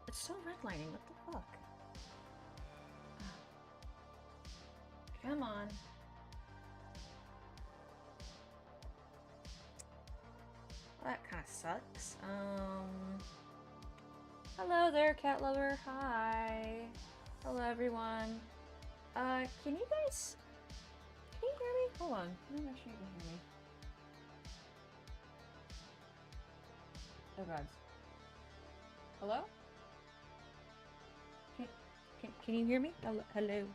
it's still redlining. What the fuck? Come on. Well, that kind of sucks. Hello there, cat lover. Hi. Hello, everyone. Can you guys... Can you hear me? Hold on. Let me make sure you can hear me. Oh, God. Hello? Can you hear me? Hello? Let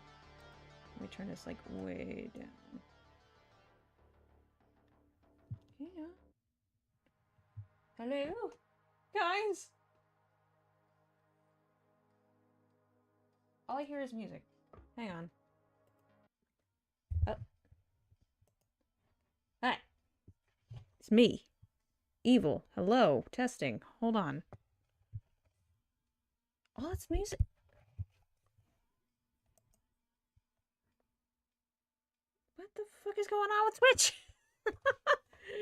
me turn this, like, way down. Yeah. Hello? Guys! All I hear is music. Hang on. Oh. Hi. It's me. Evil. Hello. Testing. Hold on. Oh, it's music. What the fuck is going on with Twitch? What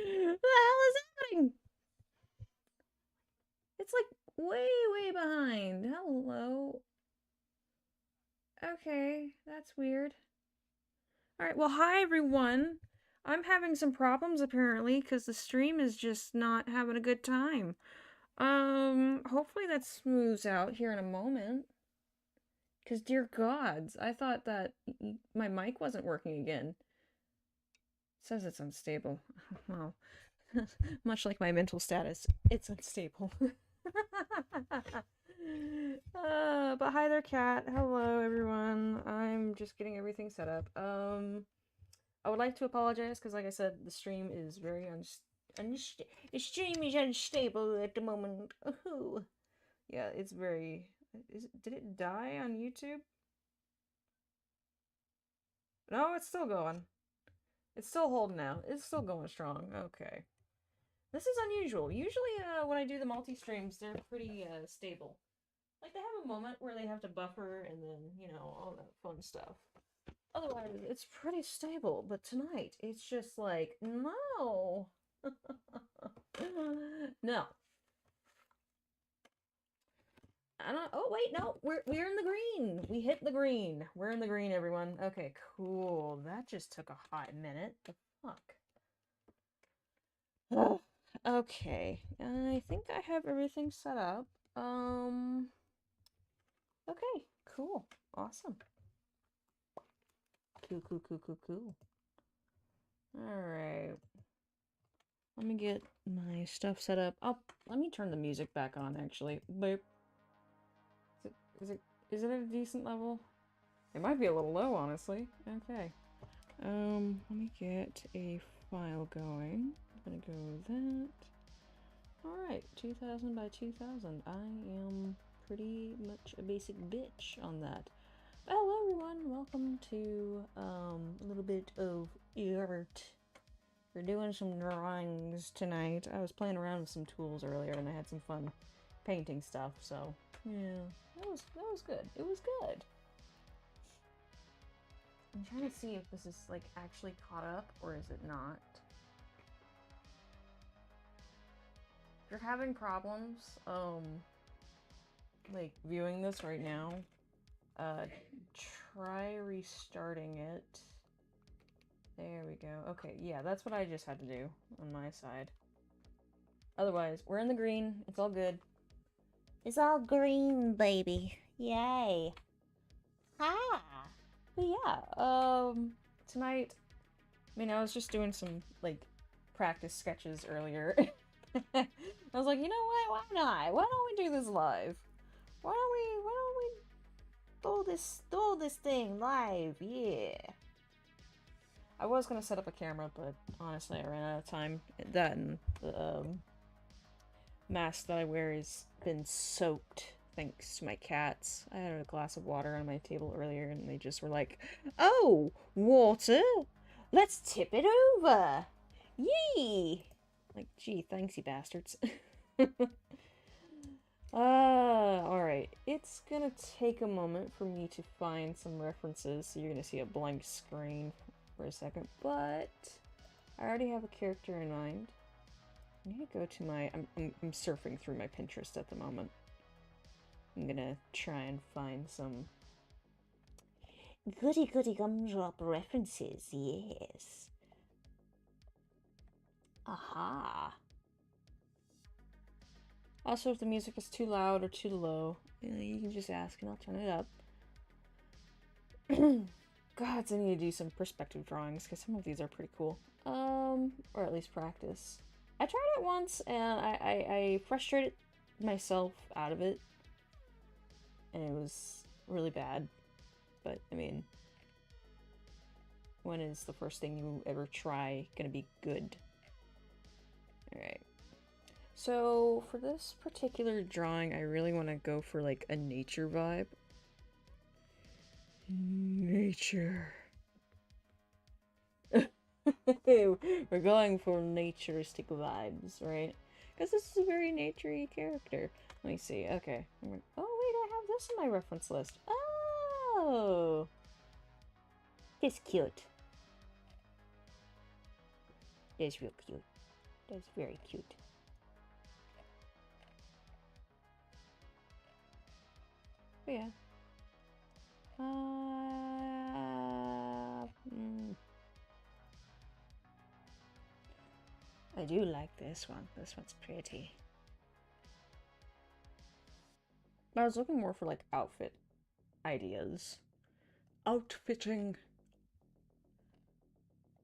the hell is happening? It's like way behind. Hello. Okay, that's weird. Alright, well, hi everyone. I'm having some problems apparently because the stream is just not having a good time. Hopefully that smooths out here in a moment. Because, dear gods, I thought that my mic wasn't working again. It says it's unstable. Well, much like my mental status, it's unstable. But hi there, cat. Hello, everyone. I'm just getting everything set up. I would like to apologize because, like I said, the stream is very the stream is unstable at the moment. Ooh. Yeah, it's very. Did it die on YouTube? No, it's still going. It's still holding out. It's still going strong. Okay. This is unusual. Usually, when I do the multi-streams, they're pretty, stable. Like, they have a moment where they have to buffer and then, you know, all that fun stuff. Otherwise, it's pretty stable. But tonight, it's just like, no. No. I don't. Oh wait, no. We're in the green. We hit the green. We're in the green, everyone. Okay, cool. That just took a hot minute. The fuck. Ugh. Okay, I think I have everything set up. Okay, cool, awesome. Cool. All right. Let me get my stuff set up. Oh, let me turn the music back on. Actually, boop. Is it at a decent level? It might be a little low, honestly. Okay. Let me get a file going. I'm gonna go with that. Alright, 2000 by 2000. I am pretty much a basic bitch on that. Hello everyone, welcome to a little bit of art. We're doing some drawings tonight. I was playing around with some tools earlier and I had some fun painting stuff, so yeah, that was good. It was good. I'm trying to see if this is like actually caught up or is it not. If you're having problems, like viewing this right now, try restarting it. There we go. Okay, yeah, that's what I just had to do on my side. Otherwise, we're in the green. It's all good. It's all green, baby. Yay. Ha! But yeah, tonight, I mean, I was just doing some, like, practice sketches earlier. I was like, you know what? Why not? Why don't we do this live? Why don't we do this thing live? Yeah. I was gonna set up a camera, but honestly, I ran out of time. That and the mask that I wear has been soaked thanks to my cats. I had a glass of water on my table earlier, and they just were like, "Oh, water! Let's tip it over! Yee!" Like, gee, thanks, you bastards. Alright. It's gonna take a moment for me to find some references, so you're gonna see a blank screen for a second, but I already have a character in mind. I need to go to my... I'm surfing through my Pinterest at the moment. I'm gonna try and find some Goody goody gumdrop references, yes. Aha. Also, if the music is too loud or too low, you can just ask and I'll turn it up. Gods, I need to do some perspective drawings because some of these are pretty cool. Or at least practice. I tried it once and I frustrated myself out of it. And it was really bad. But, I mean, when is the first thing you ever try gonna be good? Alright. So, for this particular drawing, I really want to go for, like, a nature vibe. Nature. We're going for naturistic vibes, right? Because this is a very naturey character. Let me see. Okay. Oh, wait, I have this in my reference list. Oh! It's cute. That's real cute. That's very cute. But yeah. I do like this one. This one's pretty. I was looking more for, like, outfit ideas. Outfitting.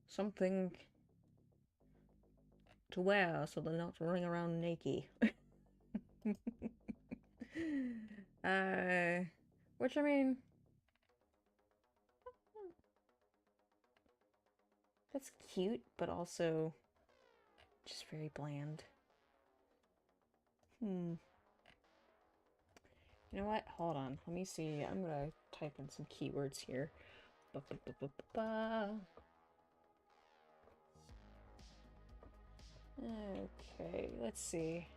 Something to wear so they're not running around naked. Which I mean, that's cute, but also just very bland. You know what? Hold on. Let me see. I'm gonna type in some keywords here. Okay, let's see.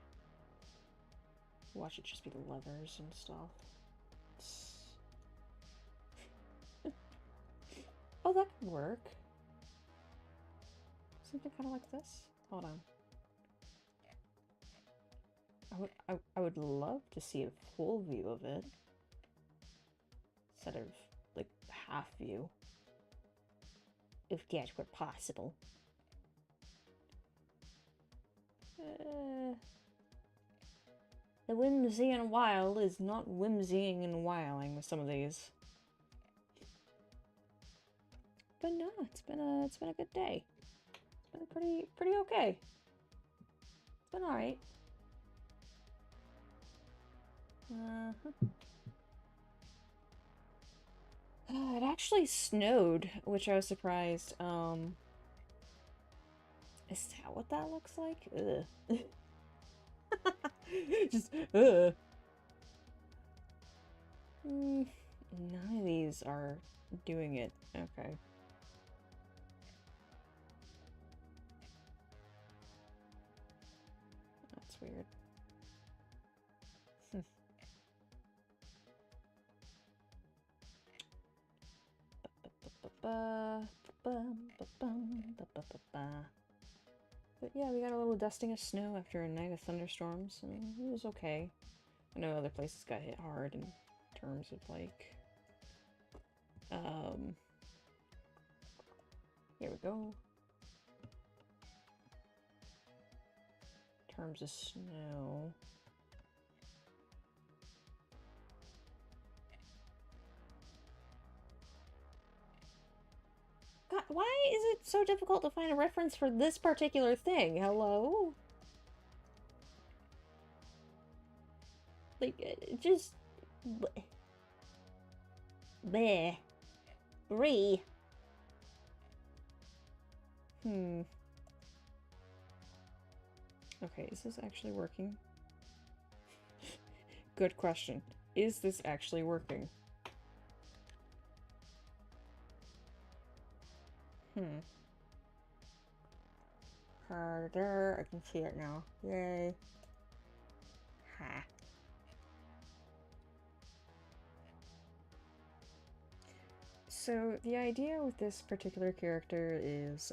Watch it just be the levers and stuff. Oh, that could work. Something kind of like this. Hold on. I would love to see a full view of it. Instead of, like, half view. If that were possible. The whimsy and wile is not whimsying and wiling with some of these. But no, it's been a good day. It's been pretty okay. It's been alright. It actually snowed, which I was surprised. Is that what that looks like? Ugh. Just, ugh. None of these are doing it. Okay. That's weird. But yeah, we got a little dusting of snow after a night of thunderstorms, and it was okay. I know other places got hit hard in terms of, like, here we go. In terms of snow. God, why is it so difficult to find a reference for this particular thing? Hello? Like, just... Bleh. Bree. Okay, is this actually working? Good question. Is this actually working? Harder. I can see it now. Yay. Ha. So, the idea with this particular character is,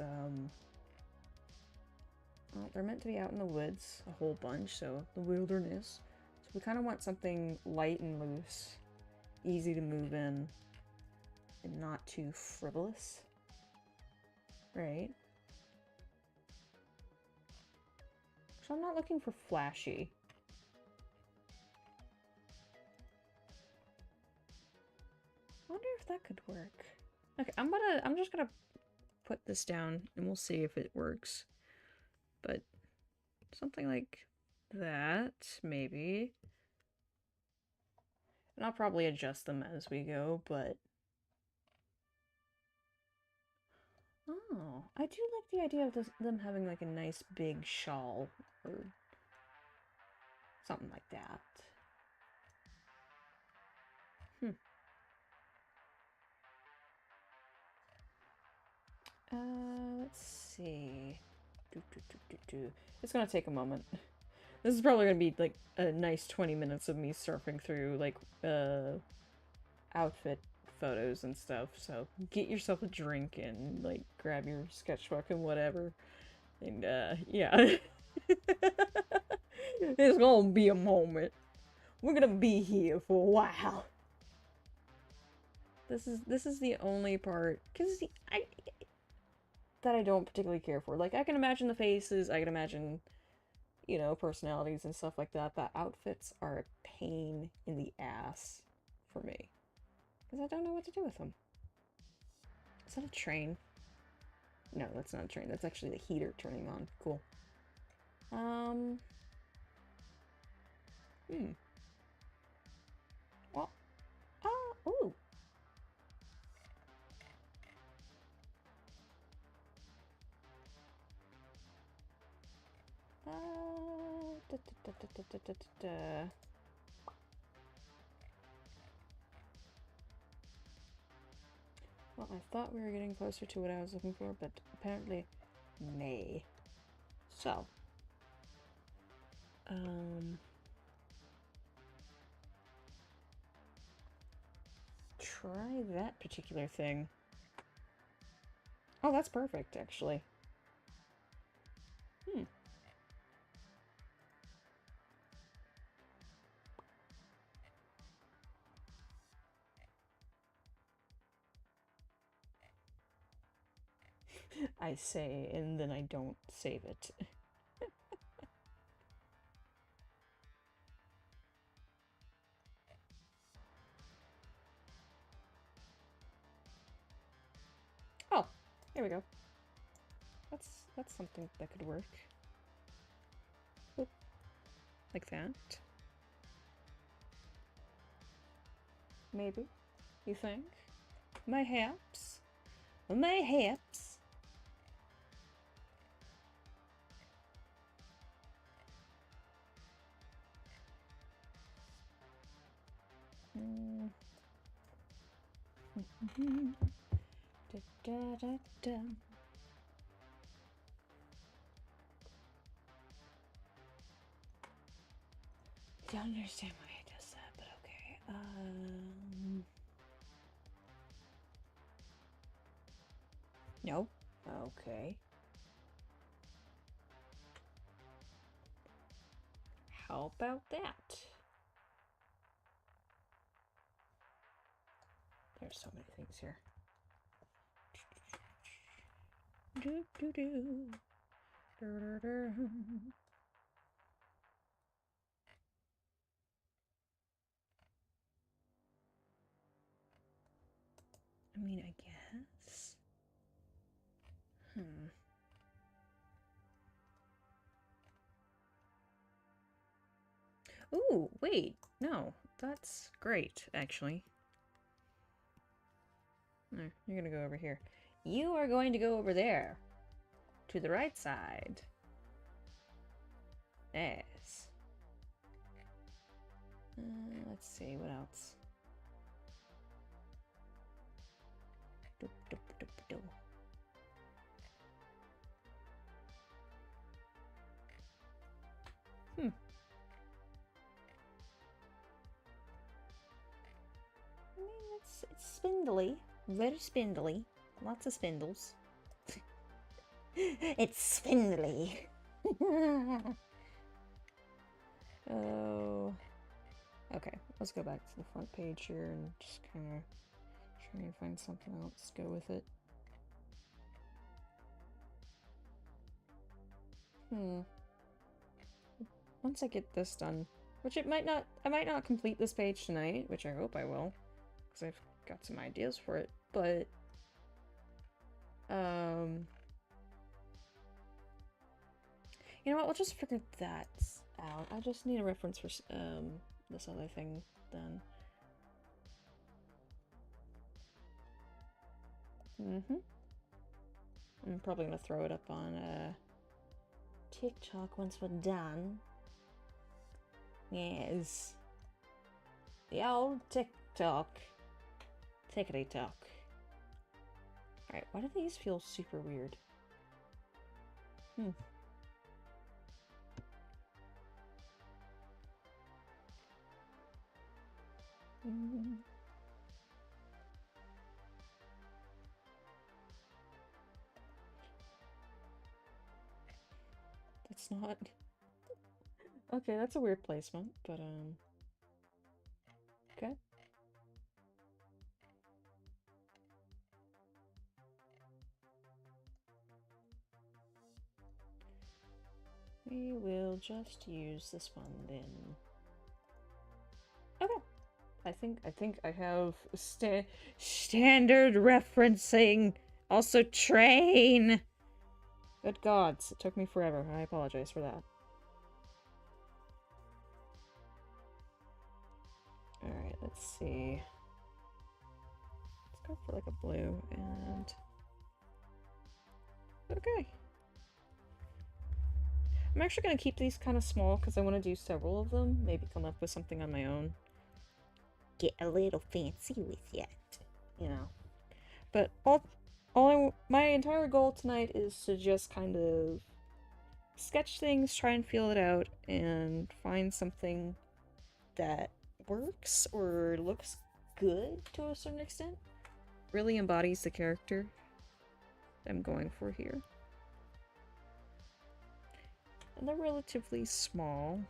well, they're meant to be out in the woods a whole bunch, so the wilderness. We kind of want something light and loose, easy to move in, and not too frivolous. Right? So I'm not looking for flashy. I wonder if that could work. Okay, I'm just gonna put this down and we'll see if it works. But something like that, maybe. And I'll probably adjust them as we go, but... Oh, I do like the idea of them having like a nice big shawl or something like that. Let's see. It's gonna take a moment. This is probably gonna be like a nice 20 minutes of me surfing through like outfit photos and stuff. So get yourself a drink and like grab your sketchbook and whatever. And yeah. It's gonna be a moment. We're gonna be here for a while. This is the only part that I don't particularly care for. Like, I can imagine the faces, I can imagine, you know, personalities and stuff like that, but outfits are a pain in the ass for me. Because I don't know what to do with them. Is that a train? No, that's not a train. That's actually the heater turning on. Cool. Well, ooh. Well, I thought we were getting closer to what I was looking for, but apparently, nay. So, try that particular thing. Oh, that's perfect, actually. I say, and then I don't save it. Oh, here we go. That's something that could work. Oop. Like that. Maybe. You think? Mayhaps. Mayhaps. Da, da, da. Don't understand why it does that, but okay. No. Okay. How about that? There's so many things here. Do do do. I mean, I guess. Ooh, wait. No, that's great, actually. No, you're gonna go over here. You are going to go over there. To the right side. Yes. Let's see, what else? I mean, it's spindly. Very spindly. Lots of spindles. It's spindly. Oh. Okay, let's go back to the front page here and just kind of try and find something else to go with it. Once I get this done, which I might not complete this page tonight, which I hope I will, because I've got some ideas for it, but, you know what, we'll just figure that out. I just need a reference for, this other thing done. I'm probably gonna throw it up on, TikTok once we're done. Yes. The old TikTok. Tickety-tock. Alright, why do these feel super weird? That's not... Okay, that's a weird placement, but, okay. We will just use this one then. Okay. I think I have standard referencing. Also train. Good gods, it took me forever. I apologize for that. Alright, let's see. Let's go for like a blue and... Okay. I'm actually going to keep these kind of small because I want to do several of them. Maybe come up with something on my own. Get a little fancy with it. You know. But my entire goal tonight is to just kind of sketch things, try and feel it out, and find something that works or looks good to a certain extent. Really embodies the character I'm going for here. And they're relatively small.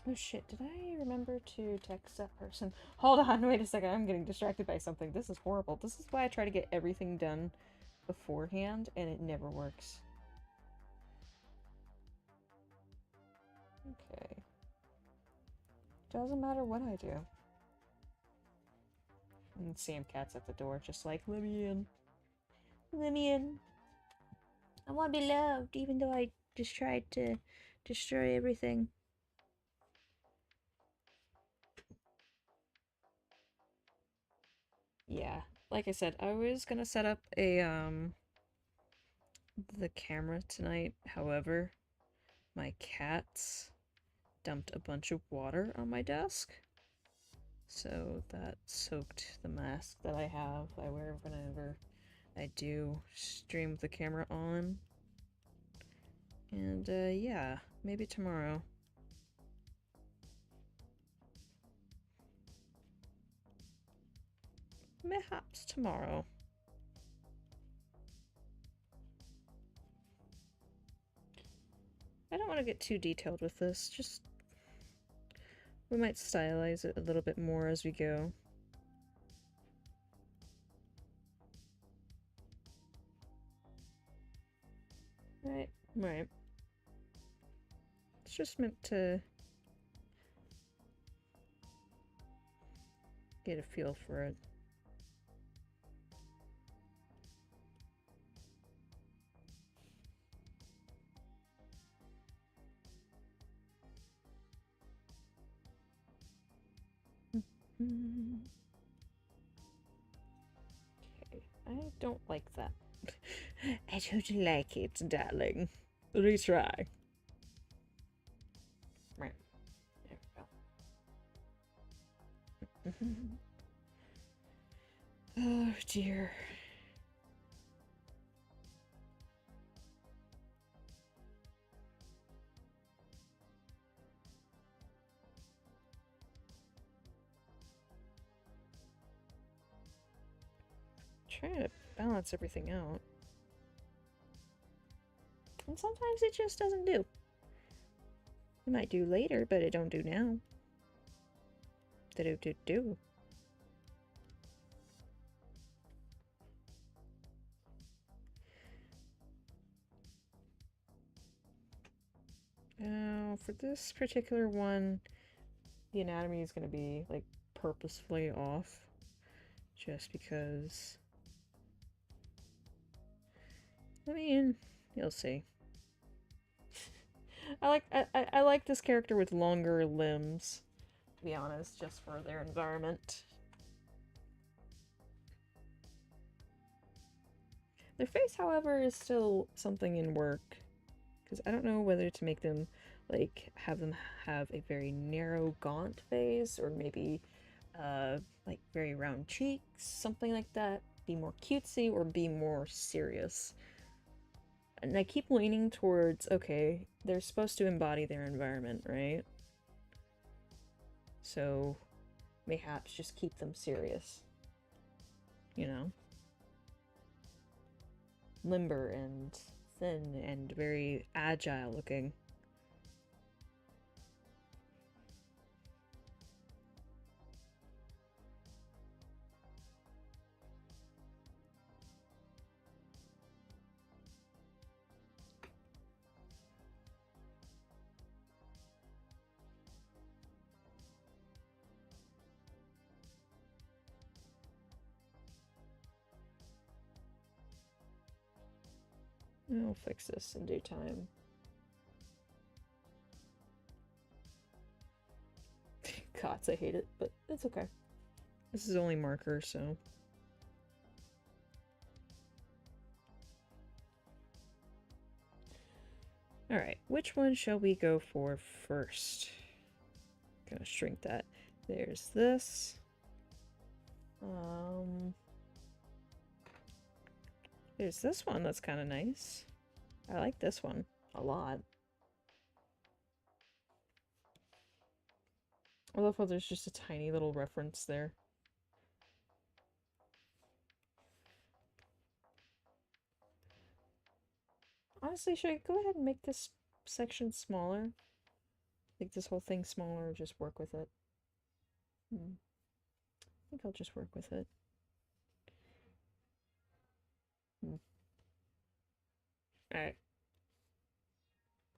Oh shit, did I remember to text that person? Hold on, wait a second, I'm getting distracted by something. This is horrible. This is why I try to get everything done beforehand, and it never works. Okay. Doesn't matter what I do. And Sam Cat's at the door, just like, let me in. Let me in. I want to be loved, even though I just tried to destroy everything. Yeah, like I said, I was gonna set up a, the camera tonight. However, my cats dumped a bunch of water on my desk. So that soaked the mask that I have. I wear whenever I do stream the camera on. And, yeah, maybe tomorrow. Perhaps tomorrow. I don't want to get too detailed with this, just... We might stylize it a little bit more as we go. Right. It's just meant to get a feel for it. Okay, I don't like that. I don't like it, darling. Retry. Right. There we go. Oh dear. Trying to balance everything out. And sometimes it just doesn't do. It might do later, but it don't do now. Do. Now, for this particular one, the anatomy is going to be, like, purposefully off. Just because... I mean, you'll see. I like this character with longer limbs, to be honest, just for their environment. Their face, however, is still something in work. Because I don't know whether to make them, like, have them have a very narrow, gaunt face, or maybe, like, very round cheeks, something like that. Be more cutesy, or be more serious. And I keep leaning towards, okay, they're supposed to embody their environment, right? So, mayhaps just keep them serious. You know? Limber and thin and very agile looking. I'll fix this in due time. Cots, I hate it, but it's okay. This is only marker, so... Alright, which one shall we go for first? Gonna shrink that. There's this. There's this one that's kind of nice. I like this one a lot. I love how there's just a tiny little reference there. Honestly, should I go ahead and make this section smaller? Make this whole thing smaller or just work with it? I think I'll just work with it. Alright.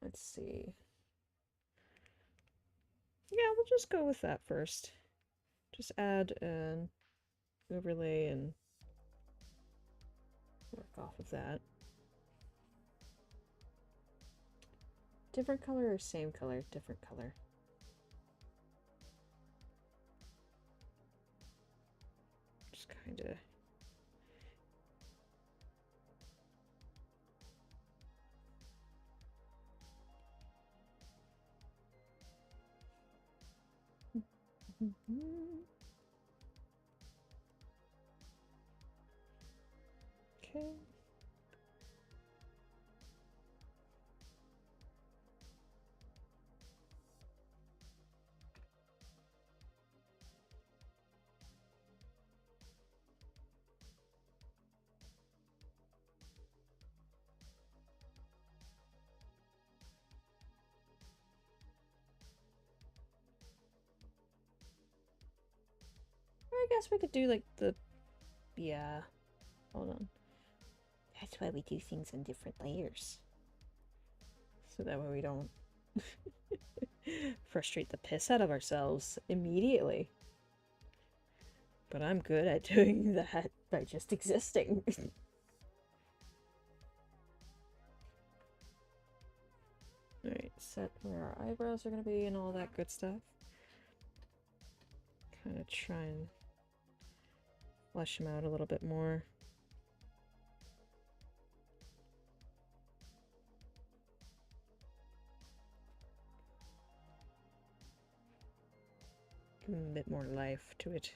Let's see. Yeah, we'll just go with that first. Just add an overlay and work off of that. Different color or same color? Different color. Just kind of... Okay. I guess we could do like the... Yeah. Hold on. That's why we do things in different layers. So that way we don't frustrate the piss out of ourselves immediately. But I'm good at doing that by just existing. Alright, set where our eyebrows are going to be and all that good stuff. Kind of try and flesh them out a little bit more. Give them a bit more life to it.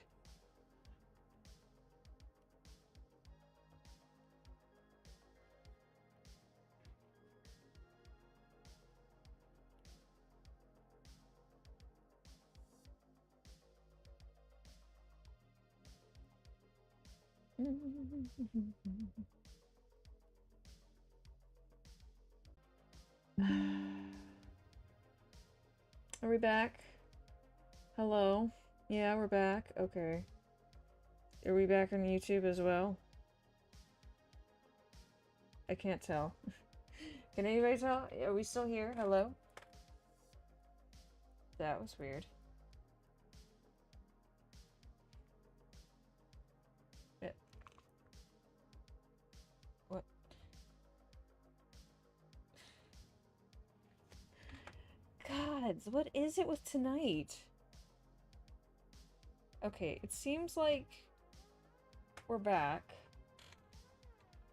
Are we back? Hello? Yeah, we're back. Okay. Are we back on YouTube as well? I can't tell. Can anybody tell? Are we still here? Hello? That was weird. Yeah. What? Gods, what is it with tonight? Okay, it seems like we're back.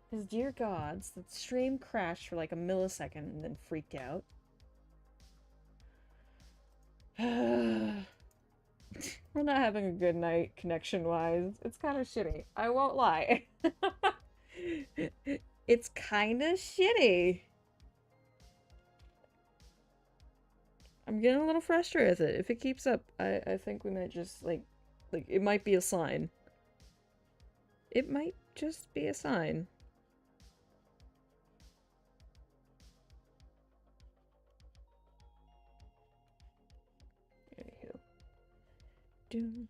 Because, dear gods, the stream crashed for like a millisecond and then freaked out. We're not having a good night connection-wise. It's kind of shitty. I won't lie. It's kind of shitty. I'm getting a little frustrated with it. If it keeps up, I think we might just, like, it might be a sign. It might just be a sign. Anywho. Doom.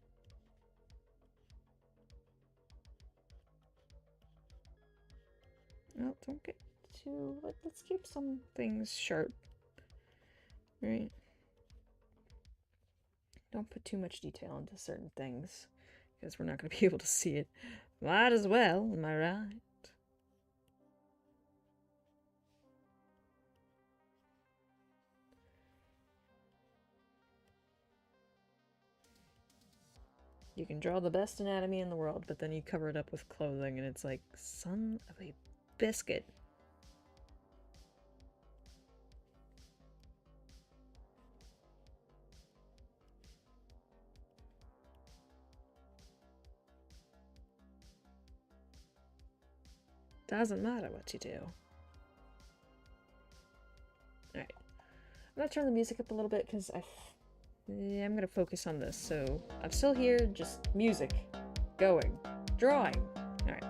Well, don't get too... Let's keep some things sharp. Right? Don't put too much detail into certain things, because we're not going to be able to see it. Might as well, am I right? You can draw the best anatomy in the world, but then you cover it up with clothing, and it's like, son of a biscuit. Doesn't matter what you do. Alright. I'm gonna turn the music up a little bit because I'm gonna focus on this. So I'm still here, just music. Going. Drawing. Alright.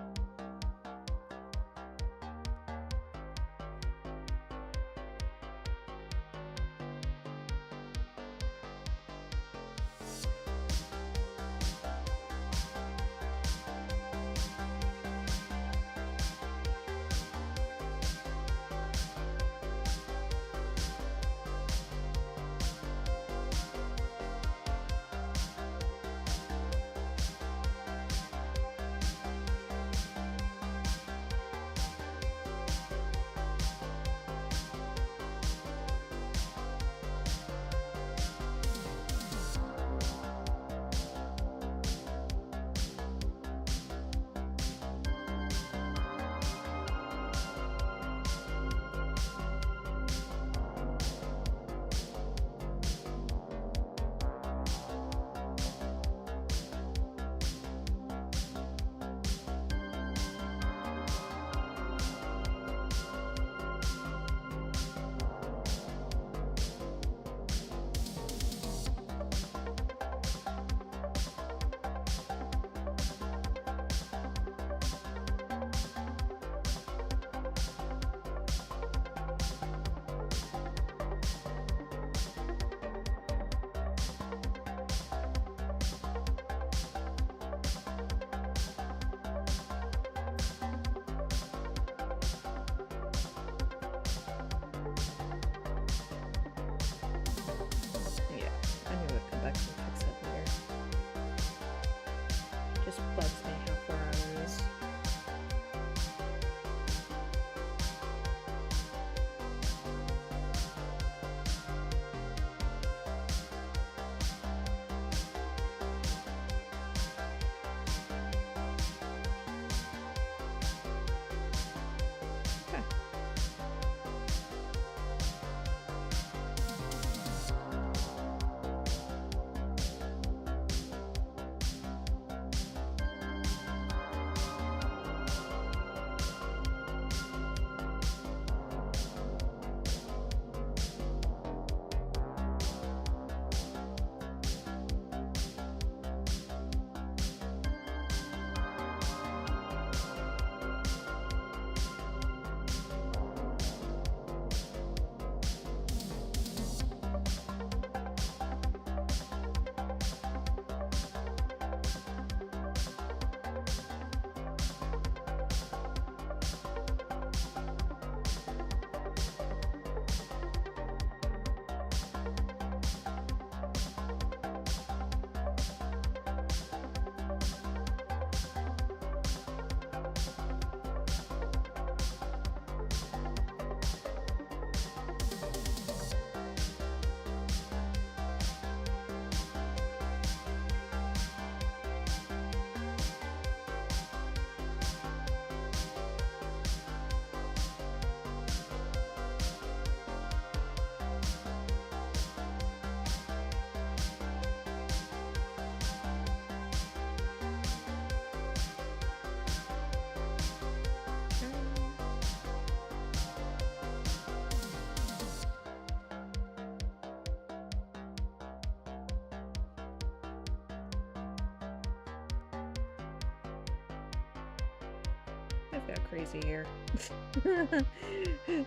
crazy hair.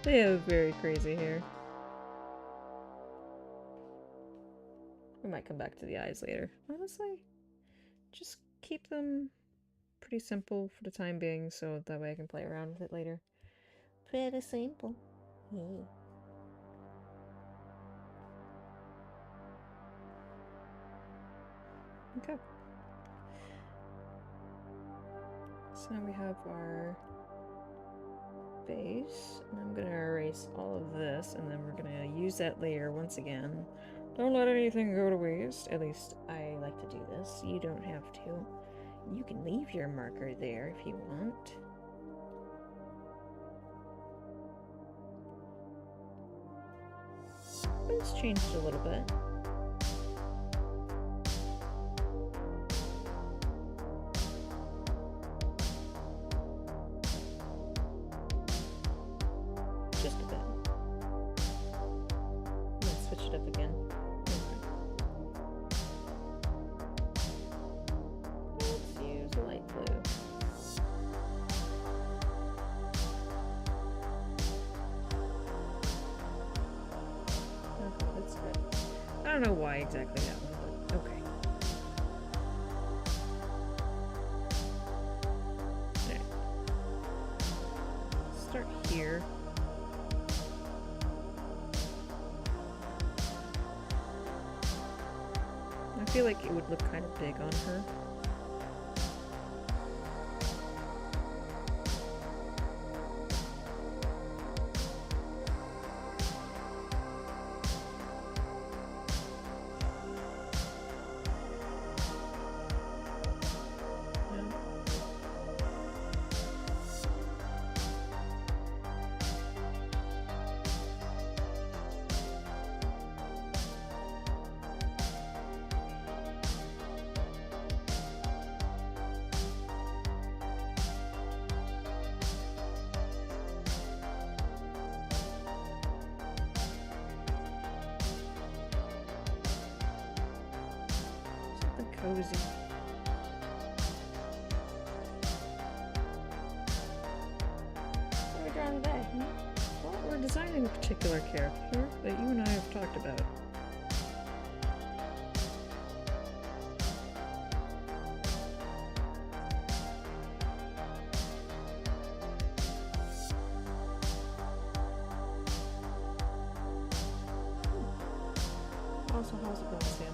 They have very crazy hair. We might come back to the eyes later. Honestly, just keep them pretty simple for the time being so that way I can play around with it later. Pretty simple. Yeah. Okay. So now we have our base, and I'm gonna erase all of this, and then we're gonna use that layer once again. Don't let anything go to waste. At least I like to do this. You don't have to. You can leave your marker there if you want. But it's changed a little bit. Just a bit. Let's switch it up again. Let's use light blue. Okay, that's good. I don't know why exactly that one, but okay. Alright. Start here. I feel like it would look kind of big on her. Cozy. What are we drawing today? Well, we're designing a particular character that you and I have talked about. Also, how's it going, Sam?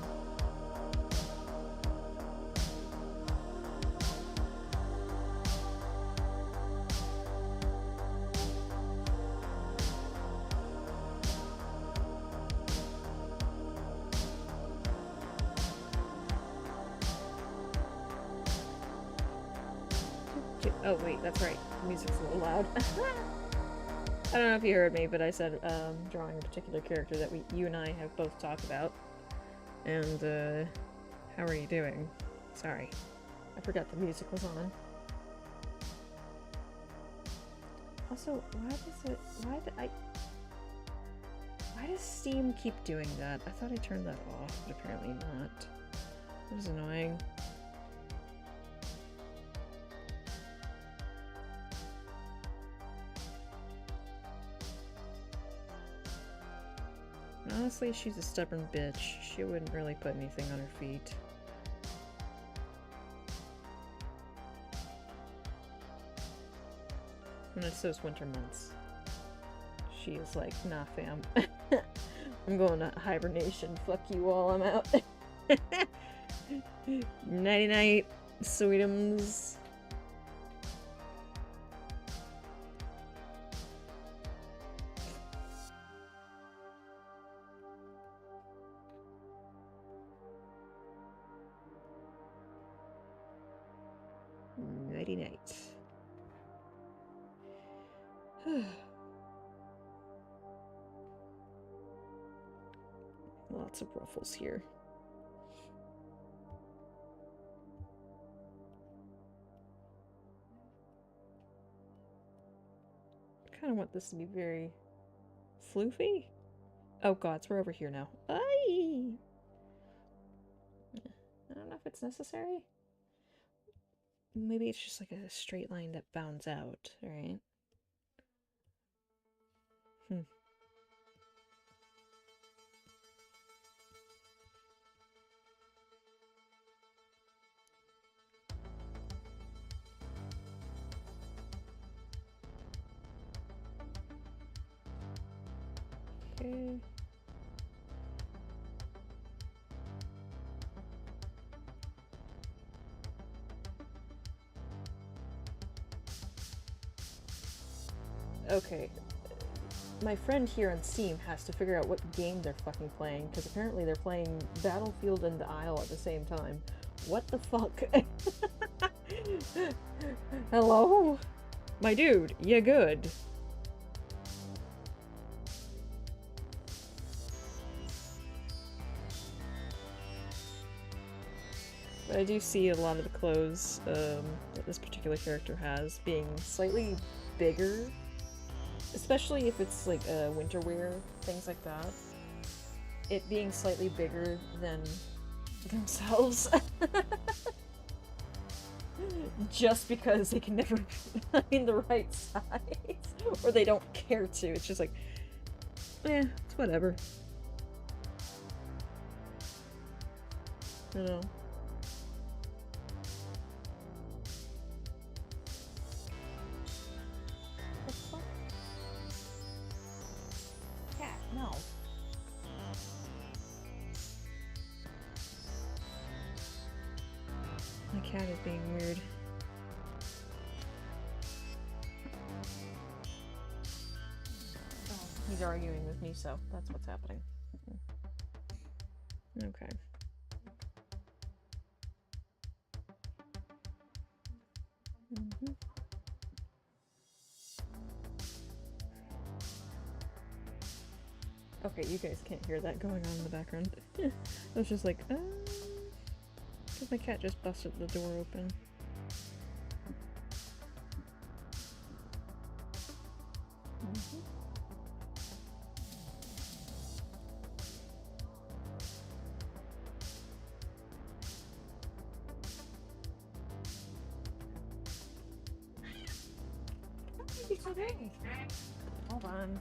Oh wait, that's right. The music's a little loud. I don't know if you heard me, but I said drawing a particular character that you and I have both talked about. And how are you doing? Sorry, I forgot the music was on. Also, why does Steam keep doing that? I thought I turned that off, but apparently not. It was annoying. Honestly, she's a stubborn bitch. She wouldn't really put anything on her feet. When it's those winter months, she is like, nah fam. I'm going to hibernation. Fuck you all, I'm out. Nighty night, sweetums. Nighty night. Lots of ruffles here. I kind of want this to be very floofy. Oh gods, we're over here now. I don't know if it's necessary. maybe it's just like a straight line that bounds out, right? Okay. Okay. My friend here on Steam has to figure out what game they're fucking playing, because apparently they're playing Battlefield and The Isle at the same time. What the fuck? Hello? My dude, you good? But I do see a lot of the clothes that this particular character has being slightly bigger. Especially if it's like winter wear, things like that. It being slightly bigger than themselves. Just because they can never find the right size. Or they don't care to. It's just like, eh, it's whatever. I don't know. Cat, no. My cat is being weird. Oh, he's arguing with me, so that's what's happening. Okay. Okay, you guys can't hear that going on in the background. I was just like, because my cat just busted the door open. Hold on.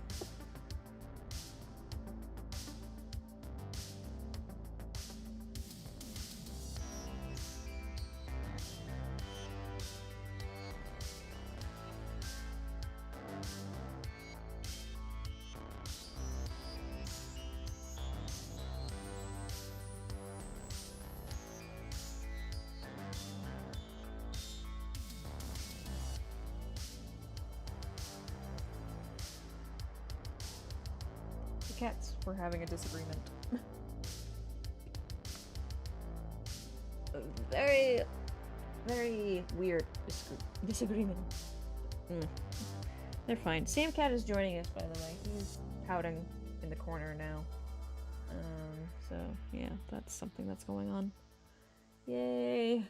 Cats were having a disagreement. Very, very weird disagreement. They're fine. Sam Cat is joining us, by the way. He's pouting in the corner now. So yeah, that's something that's going on. Yay.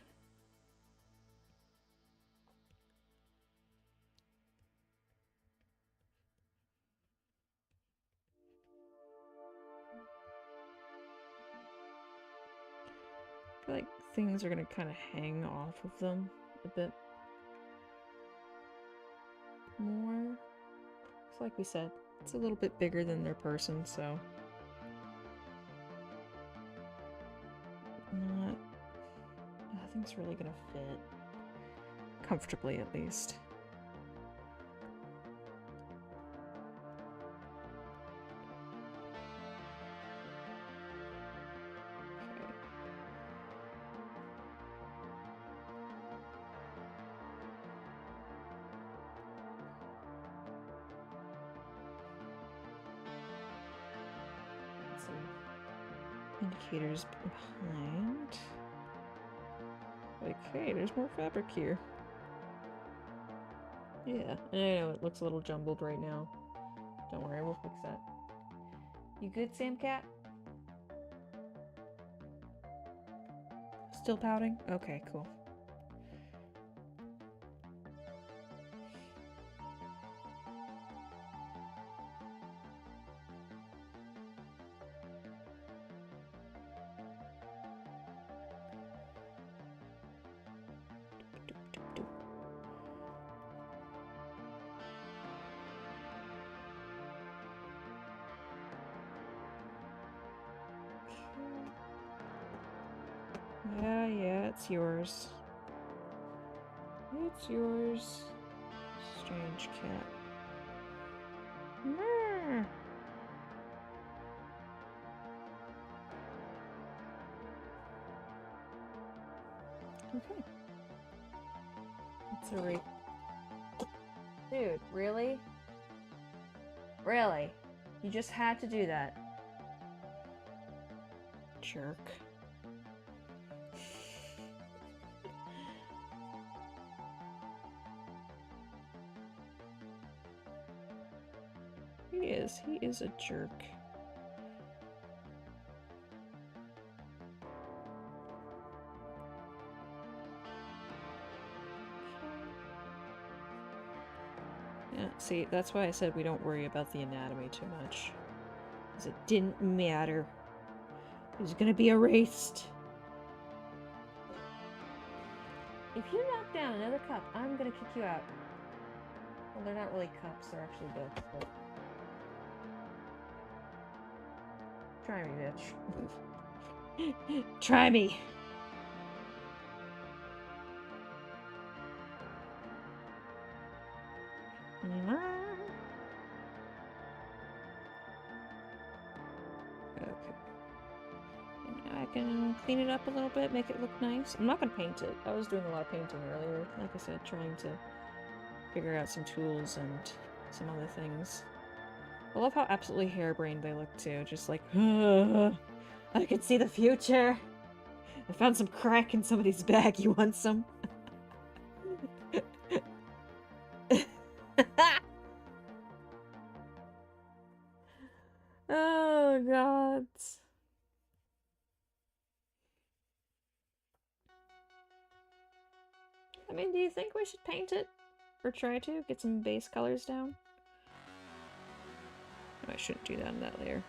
I feel like things are gonna kind of hang off of them a bit more. It's like we said, it's a little bit bigger than their person, so nothing's really gonna fit comfortably, at least. Indicators behind. Like, hey, there's more fabric here. Yeah, I know it looks a little jumbled right now. Don't worry, we'll fix that. You good, Sam Cat? Still pouting? Okay, cool. Yeah, it's yours. It's yours. Strange cat. Meh. Okay. It's a rape. Dude, really? Really? You just had to do that. Jerk. He is a jerk. Yeah, see, that's why I said we don't worry about the anatomy too much. Because it didn't matter. It was gonna be erased. If you knock down another cup, I'm gonna kick you out. Well, they're not really cups, they're actually books, but... Try me, bitch. Try me! Okay. And I can clean it up a little bit, make it look nice. I'm not gonna paint it. I was doing a lot of painting earlier, like I said, trying to figure out some tools and some other things. I love how absolutely harebrained they look too, just like, I can see the future! I found some crack in somebody's bag, you want some? Oh god. I mean, do you think we should paint it? Or try to? Get some base colors down? No, I shouldn't do that in that layer.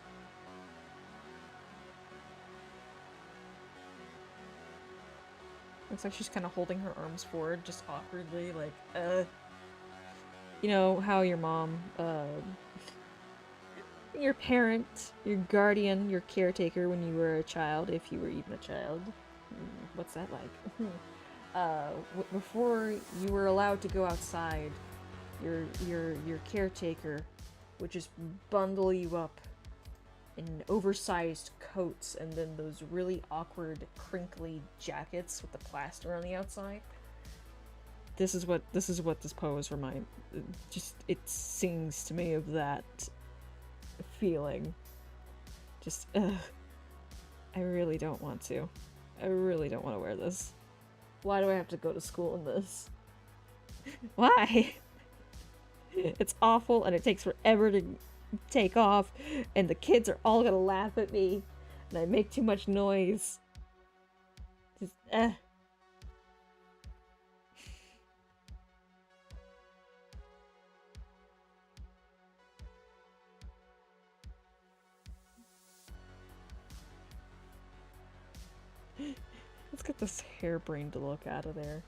Looks like she's kind of holding her arms forward, just awkwardly, like, You know, how your mom, your parent, your guardian, your caretaker when you were a child, if you were even a child. What's that like? Before you were allowed to go outside, your caretaker would just bundle you up in oversized coats and then those really awkward, crinkly jackets with the plaster on the outside. This is what this pose reminds. Just it sings to me of that feeling. Just I really don't want to. I really don't want to wear this. Why do I have to go to school in this? Why? It's awful and it takes forever to take off and the kids are all gonna laugh at me and I make too much noise. Just Let's get this harebrained look out of there.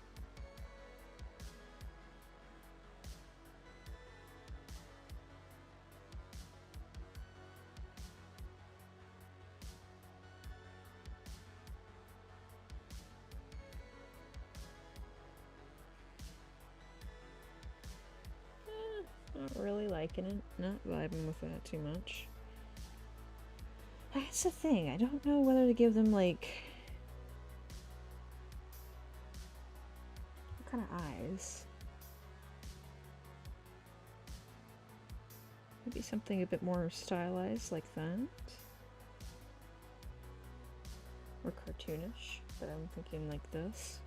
Not really liking it. Not vibing with that too much. That's the thing. I don't know whether to give them, like... what kind of eyes? Maybe something a bit more stylized like that. Or cartoonish, but I'm thinking like this.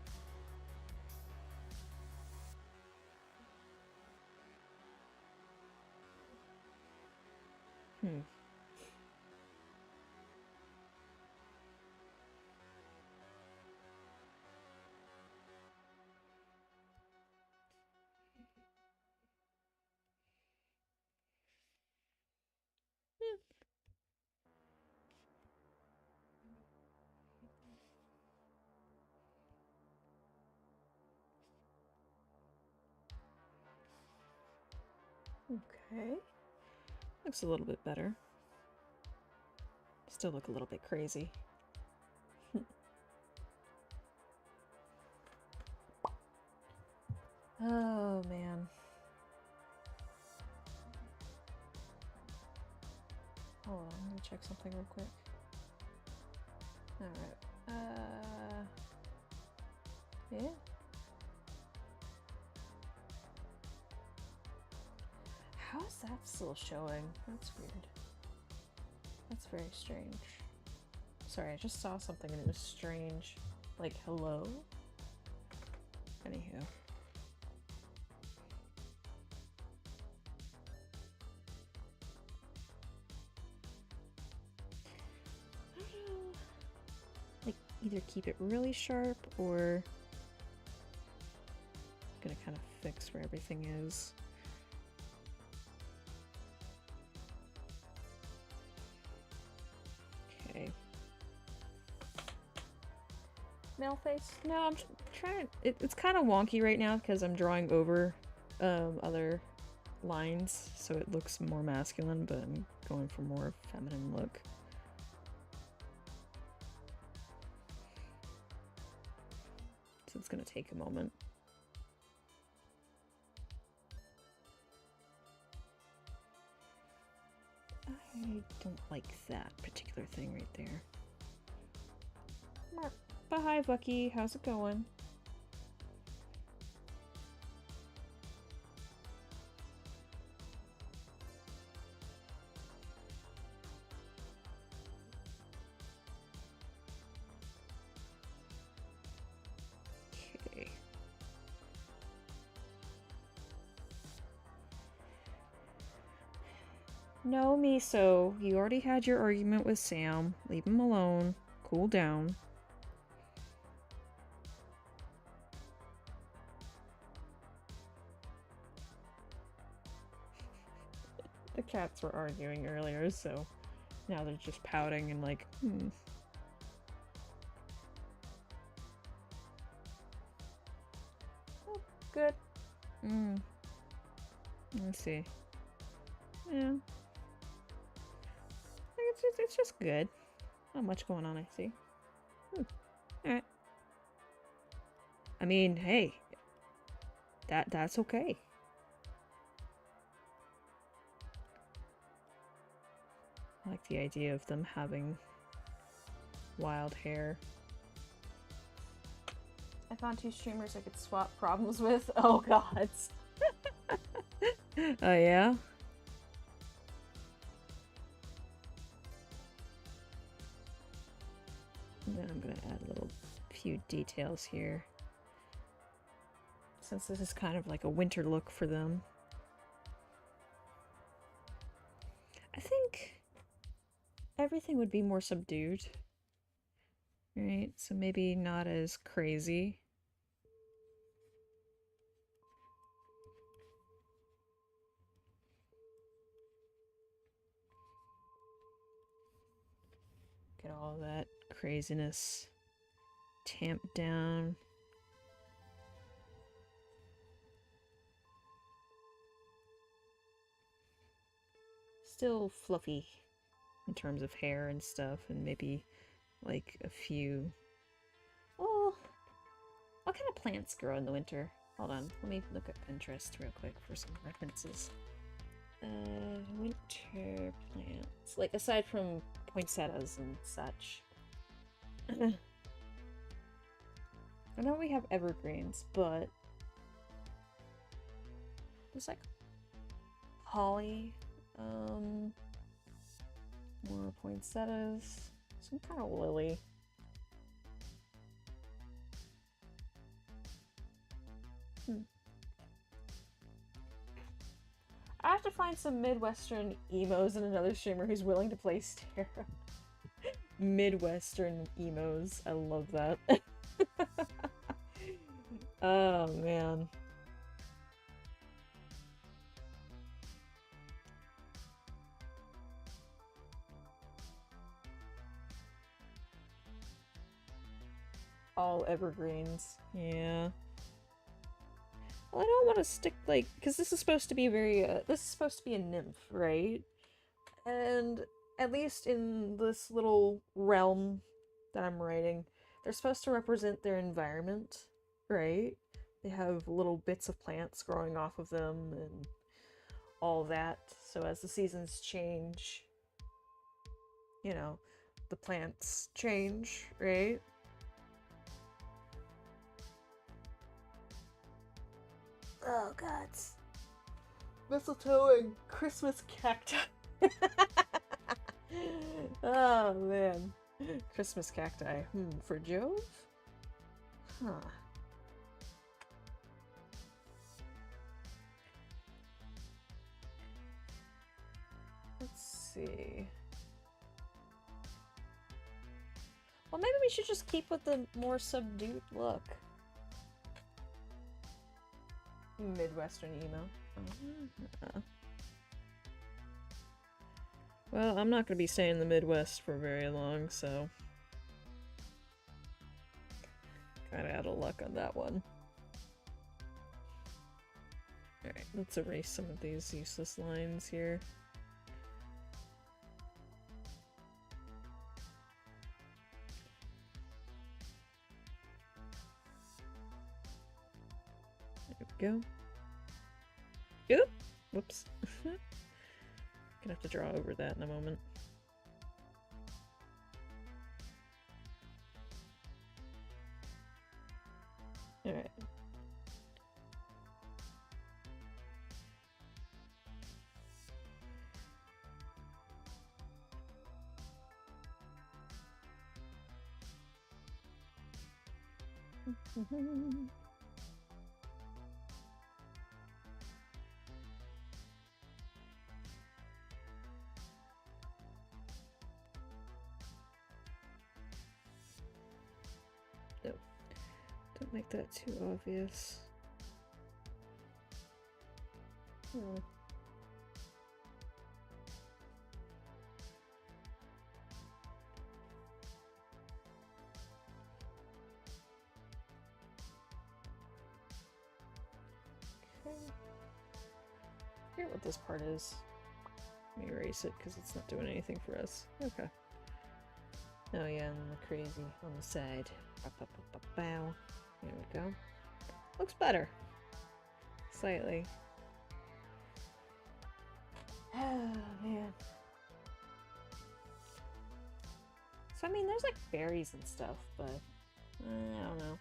Okay. Looks a little bit better. Still look a little bit crazy. Oh, man. Hold on, let me check something real quick. Alright. Yeah. How is that still showing? That's weird. That's very strange. Sorry, I just saw something and it was strange. Like, hello? Anywho. I don't know. Like, either keep it really sharp or gonna kind of fix where everything is. Okay. Male face? No, I'm trying. It's kind of wonky right now because I'm drawing over other lines, so it looks more masculine, but I'm going for more feminine look. So it's gonna take a moment. I don't like that particular thing right there. Mark. But hi, Bucky. How's it going? Okay. No, Miso. You already had your argument with Sam. Leave him alone. Cool down. The cats were arguing earlier, so now they're just pouting and like, Oh, good. Let's see. Yeah. It's just good. Not much going on, I see. Alright. I mean, hey. That's okay. I like the idea of them having wild hair. I found 2 streamers I could swap problems with. Oh god. Oh yeah? And then I'm gonna add a little few details here. Since this is kind of like a winter look for them. I think everything would be more subdued. Right? So maybe not as crazy. Get all that craziness tamped down. Still fluffy in terms of hair and stuff, and maybe like a few. Oh, what kind of plants grow in the winter? Hold on, let me look at Pinterest real quick for some references. Winter plants. Like, aside from poinsettias and such. I know we have evergreens, but there's like holly, more poinsettias, some kind of lily. I have to find some Midwestern emos and another streamer who's willing to play Stara. Midwestern emos. I love that. Oh, man. All evergreens. Yeah. Well, I don't want to stick, like, because this is supposed to be very, this is supposed to be a nymph, right? And at least in this little realm that I'm writing, they're supposed to represent their environment, right? they have little bits of plants growing off of them and all that. So as the seasons change, you know, the plants change, right? Oh, gods. Mistletoe and Christmas cacti. Oh, man. Christmas cacti. For Jove? Huh. Let's see. Well, maybe we should just keep with the more subdued look. Midwestern emo. Well, I'm not going to be staying in the Midwest for very long, so... Kinda out of luck on that one. Alright, let's erase some of these useless lines here. There we go. Oop! Whoops. Gonna have to draw over that in a moment. Alright. No. Don't make that too obvious. Hmm. Okay. I forget what this part is. Let me erase it because it's not doing anything for us. Okay. Oh yeah, and then the crazy on the side. Bow. There we go. Looks better. Slightly. Oh man. So I mean, there's like berries and stuff, but I don't know.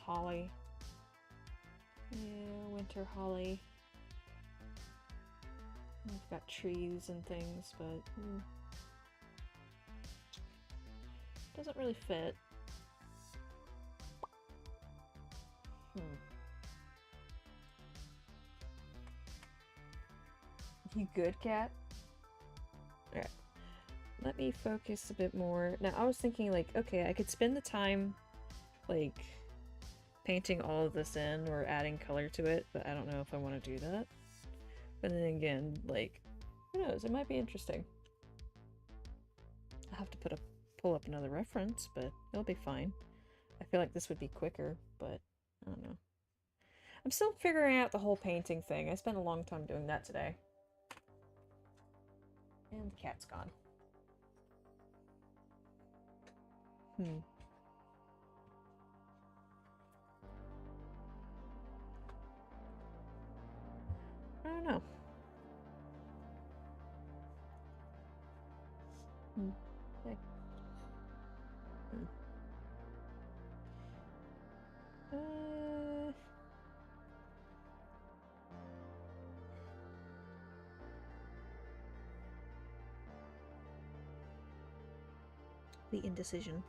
Holly. Yeah, winter holly. We've got trees and things, but doesn't really fit. You good, cat? Alright. Let me focus a bit more. Now, I was thinking, like, okay, I could spend the time, like, painting all of this in or adding color to it, but I don't know if I want to do that. But then again, like, who knows? It might be interesting. I'll have to pull up another reference, but it'll be fine. I feel like this would be quicker, but I don't know. I'm still figuring out the whole painting thing. I spent a long time doing that today. And the cat's gone. I don't know. Okay. The indecision.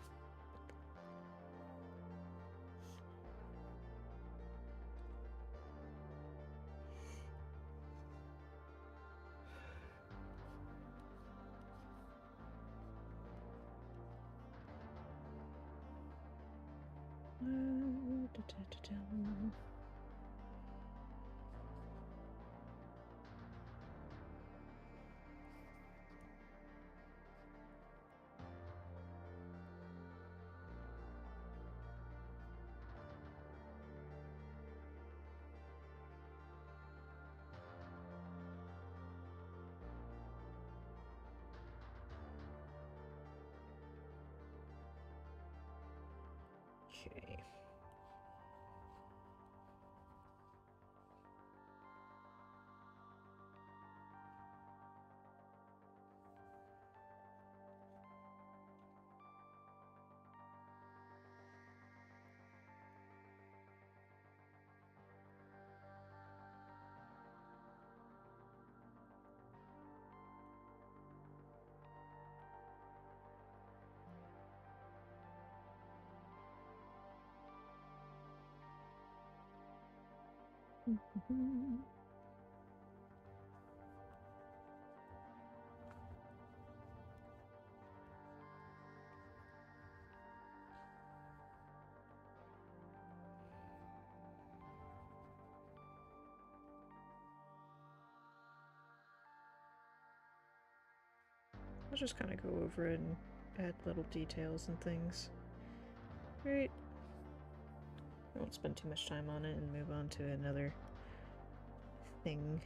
I'll just kind of go over it and add little details and things. Right. I won't spend too much time on it and move on to another thing.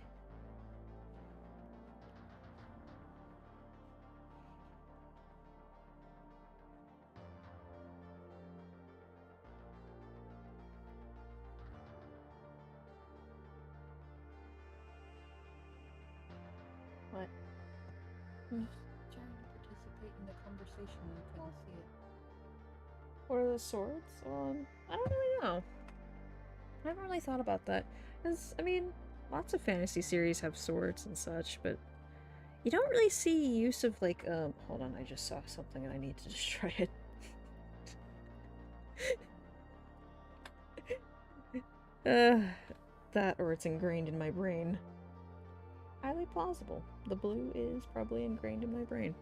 What? I'm just trying to participate in the conversation. I couldn't see it. What are the swords? I don't really know. I haven't really thought about that. Because, I mean, lots of fantasy series have swords and such, but you don't really see use of, like, hold on, I just saw something and I need to destroy it. That or it's ingrained in my brain. Highly plausible. The blue is probably ingrained in my brain.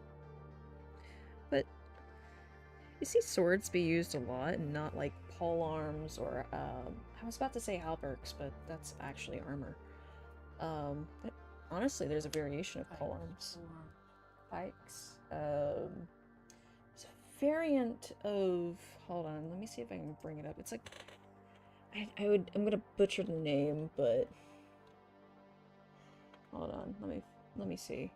But you see swords be used a lot and not like pole arms or, I was about to say halberds, but that's actually armor. But honestly, there's a variation of pole arms. Pikes. It's a variant of, hold on, let me see if I can bring it up. It's like, I'm gonna butcher the name, but hold on, let me see.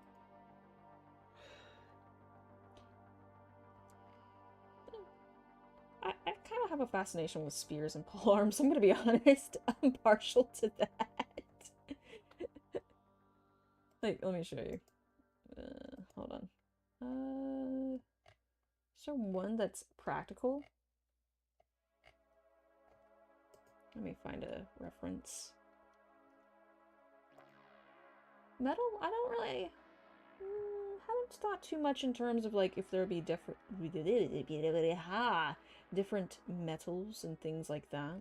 I kind of have a fascination with spears and polearms, I'm gonna be honest. I'm partial to that. Like, let me show you. Hold on. Is there one that's practical? Let me find a reference. Metal? I don't really... haven't thought too much in terms of, like, if there would be different metals and things like that.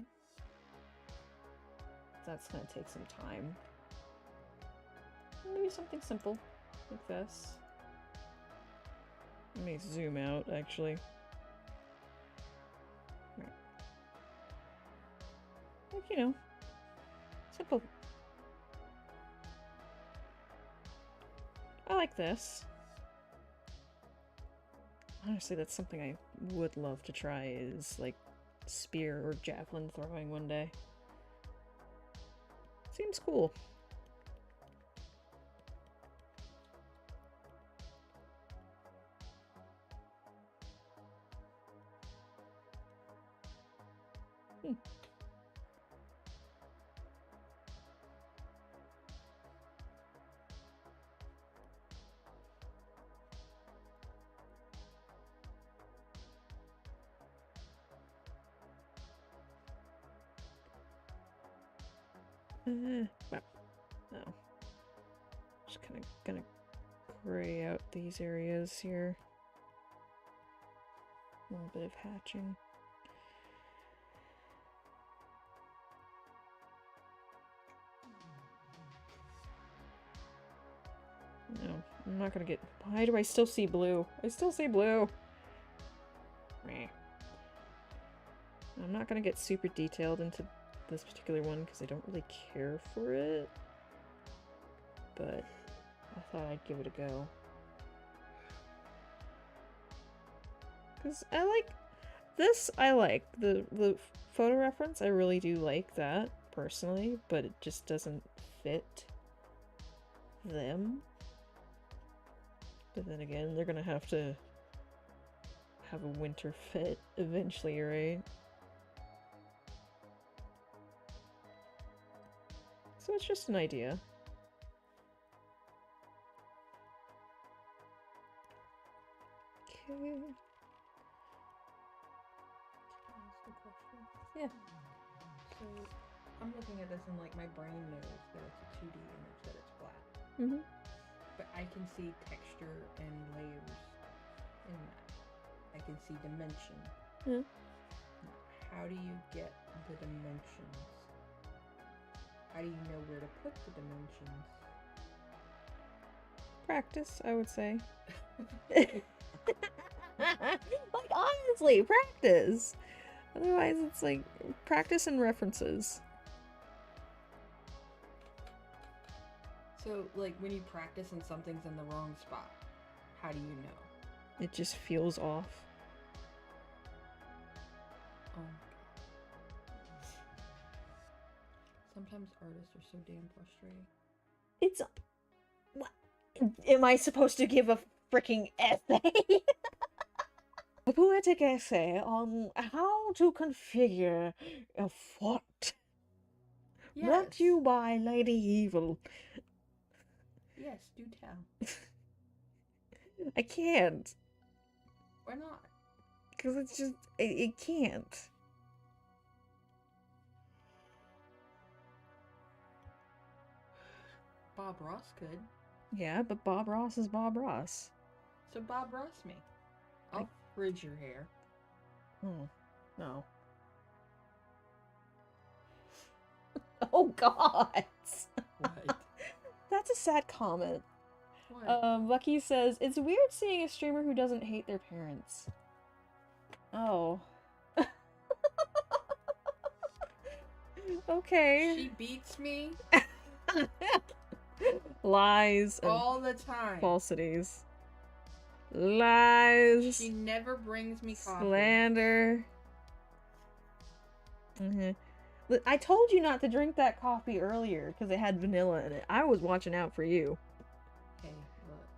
That's gonna take some time. Maybe something simple, like this. Let me zoom out, actually. Right. Like, you know, simple. I like this. Honestly, that's something I would love to try, is like spear or javelin throwing one day. Seems cool. Well, no. Just kind of gonna gray out these areas here. A little bit of hatching. No, I'm not gonna get... Why do I still see blue? I still see blue! Meh. I'm not gonna get super detailed into this particular one because I don't really care for it. But I thought I'd give it a go. Because I like... This I like. The photo reference, I really do like that, personally, but it just doesn't fit them. But then again, they're gonna have to have a winter fit eventually, right? So it's just an idea. Okay. Can I ask a question? Yeah. So, I'm looking at this and like my brain knows that it's a 2D image, that it's black. Mm-hmm. But I can see texture and layers in that. I can see dimension. Yeah. How do you get the dimensions? How do you know where to put the dimensions? Practice, I would say. Like, honestly, practice. Otherwise, it's like practice and references. So, like, when you practice and something's in the wrong spot, how do you know? It just feels off. Oh. Sometimes artists are so damn frustrating. It's. What? Am I supposed to give a freaking essay? A poetic essay on how to configure a fort. Yes. Brought to you by Lady Evil. Yes, do tell. I can't. Why not? Because it's just. It can't. Bob Ross could. Yeah, but Bob Ross is Bob Ross. So Bob Ross me. I'll frizz your hair. Oh, no. Oh, God. What? That's a sad comment. What? Lucky says, it's weird seeing a streamer who doesn't hate their parents. Oh. Okay. She beats me Lies and all the time. falsities. Lies. She never brings me coffee. Slander. I told you not to drink that coffee earlier because it had vanilla in it. I was watching out for you. Hey, look.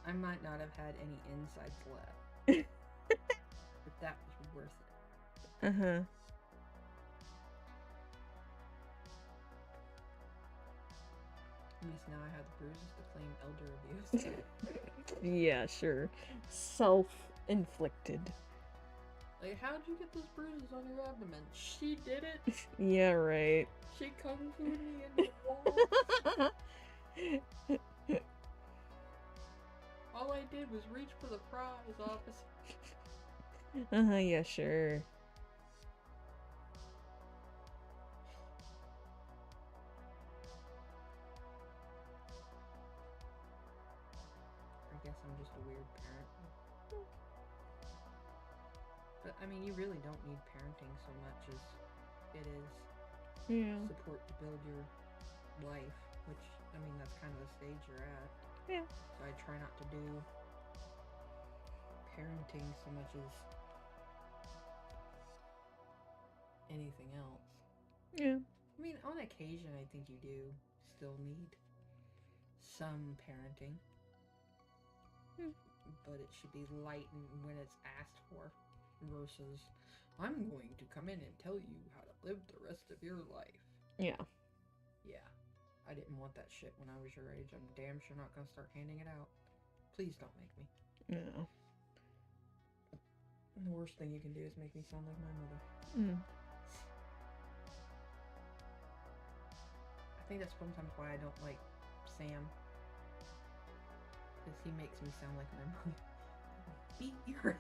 I might not have had any insides left. But that was worth it. Uh-huh. At least now I have the bruises to claim elder abuse. Yeah, sure. Self-inflicted. Like, how'd you get those bruises on your abdomen? She did it? Yeah, right. She kung fu'd me into the wall? All I did was reach for the prize, officer. Uh-huh, yeah, sure. I guess I'm just a weird parent. But, I mean, you really don't need parenting so much as it is Yeah. support to build your life, which, I mean, that's kind of the stage you're at. Yeah. So I try not to do parenting so much as anything else. Yeah. I mean, on occasion, I think you do still need some parenting. But it should be light when it's asked for versus I'm going to come in and tell you how to live the rest of your life. Yeah. Yeah. I didn't want that shit when I was your age. I'm damn sure not going to start handing it out. Please don't make me. No. The worst thing you can do is make me sound like my mother. I think that's sometimes why I don't like Sam. Because he makes me sound like my mother. Beat your...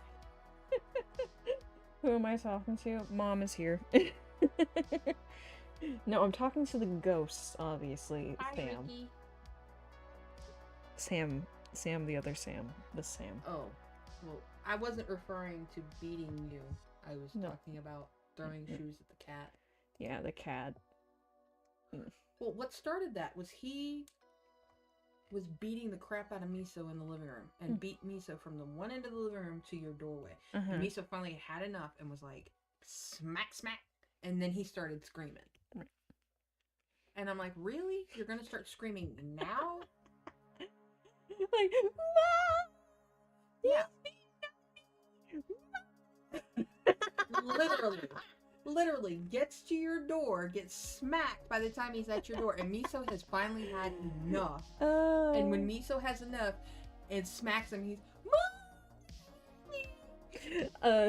Who am I talking to? Mom is here. No, I'm talking to the ghosts, obviously. Hi, Sam. Ricky. Sam, the other Sam. The Sam. Oh, well, I wasn't referring to beating you. I was No. talking about throwing shoes at the cat. Yeah, the cat. Well, what started that was he was beating the crap out of Miso in the living room and beat Miso from the one end of the living room to your doorway. Uh-huh. And Miso finally had enough and was like, smack, smack. And then he started screaming. Right. And I'm like, really? You're going to start screaming now? Like, Yeah. Literally gets to your door, gets smacked by the time he's at your door, and Miso has finally had enough. Oh. And when Miso has enough and smacks him, he's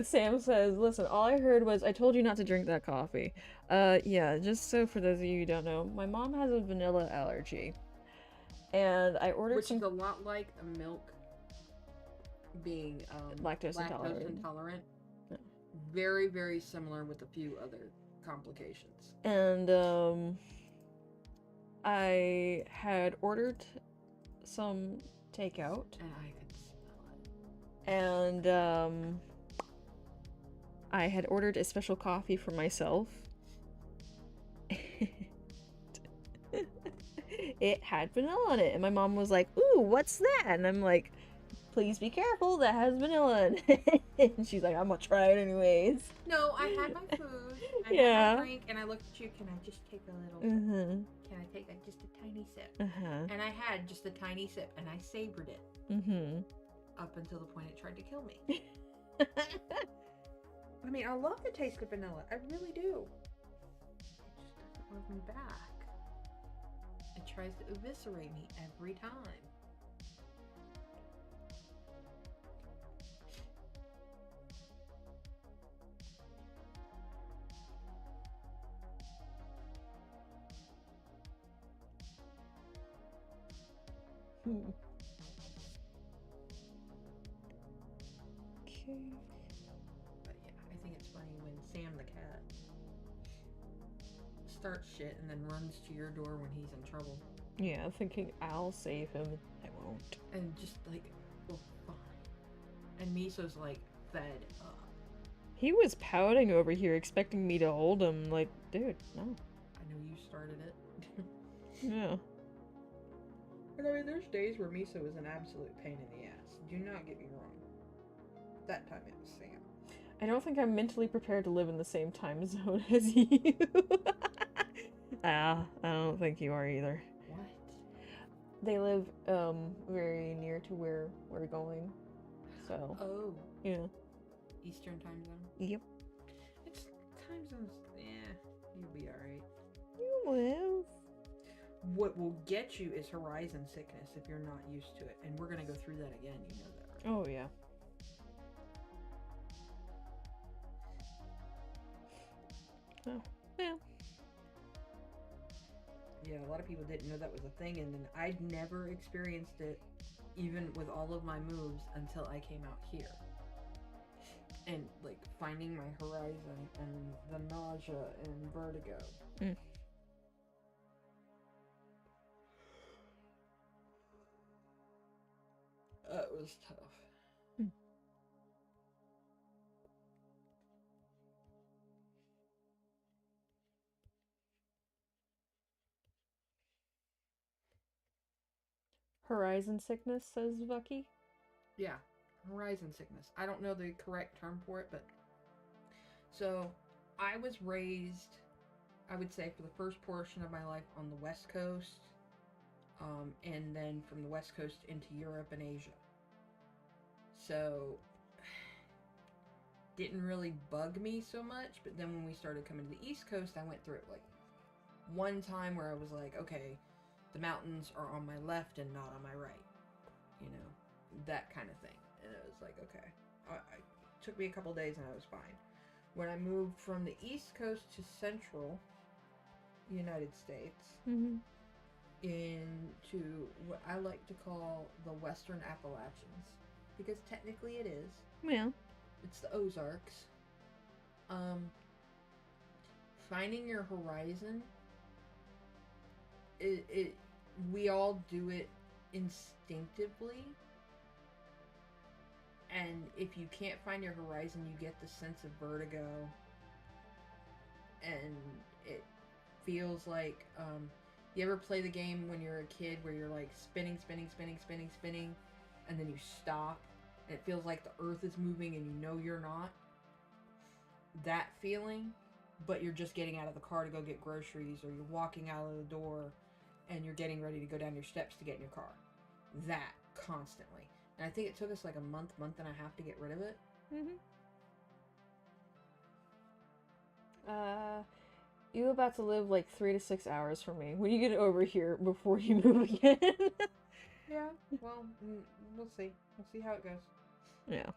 Sam says, listen, all I heard was, I told you not to drink that coffee. Yeah, just so for those of you who don't know, my mom has a vanilla allergy. And I ordered which some... is a lot like a milk being lactose intolerant. intolerant. Very, very similar with a few other complications. And I had ordered some takeout, And I could smell it. and I had ordered a special coffee for myself. It had vanilla in it, and my mom was like, "Ooh, what's that?" And I'm like, "Please be careful, that has vanilla in it." And she's like, "I'm gonna try it anyways." No, I had my food. I had Yeah. my drink, and I looked at you. Can I just take a little? Mhm. Can I take just a tiny sip? Uh-huh. And I had just a tiny sip, and I savored it Mhm. up until the point it tried to kill me. I mean, I love the taste of vanilla. I really do. It just doesn't love me back. It tries to eviscerate me every time. Hmm. Okay. But yeah, I think it's funny when Sam the cat starts shit and then runs to your door when he's in trouble. Yeah, thinking I'll save him. I won't. And just like, well, fine. And Miso's like fed up. He was pouting over here, expecting me to hold him. Like, dude, no. I know you started it. Yeah. But I mean, there's days where Miso is an absolute pain in the ass. Do not get me wrong. That time it was Sam. I don't think I'm mentally prepared to live in the same time zone as you. I don't think you are either. What? They live very near to where we're going. So, Oh, yeah. Eastern time zone? Yep. It's time zones. Yeah, you'll be alright. You will. What will get you is horizon sickness if you're not used to it. And we're going to go through that again. You know that, right? Oh, yeah. Oh, yeah. Yeah, a lot of people didn't know that was a thing, and then I'd never experienced it, even with all of my moves, until I came out here. And, like, finding my horizon, and the nausea, and vertigo. Mm. That was tough. Mm. Horizon sickness, says Bucky. Yeah, horizon sickness. I don't know the correct term for it, but... So, I was raised, I would say, for the first portion of my life on the West Coast, and then from the West Coast into Europe and Asia. So, didn't really bug me so much, but then when we started coming to the East Coast, I went through it like one time where I was like, okay, the mountains are on my left and not on my right, you know, that kind of thing. And it was like, okay, it took me a couple days and I was fine. When I moved from the East Coast to Central United States, into what I like to call the Western Appalachians, because technically it is. Yeah. It's the Ozarks. Finding your horizon, we all do it instinctively. And if you can't find your horizon, you get the sense of vertigo. And it feels like, you ever play the game when you're a kid where you're like spinning, and then you stop, and it feels like the earth is moving and you know you're not? That feeling, but you're just getting out of the car to go get groceries, or you're walking out of the door and you're getting ready to go down your steps to get in your car. That, constantly. And I think it took us like a month and a half to get rid of it. You about to live like 3 to 6 hours from me. When you get over here before you move again. Yeah, well, we'll see. We'll see how it goes. Yeah.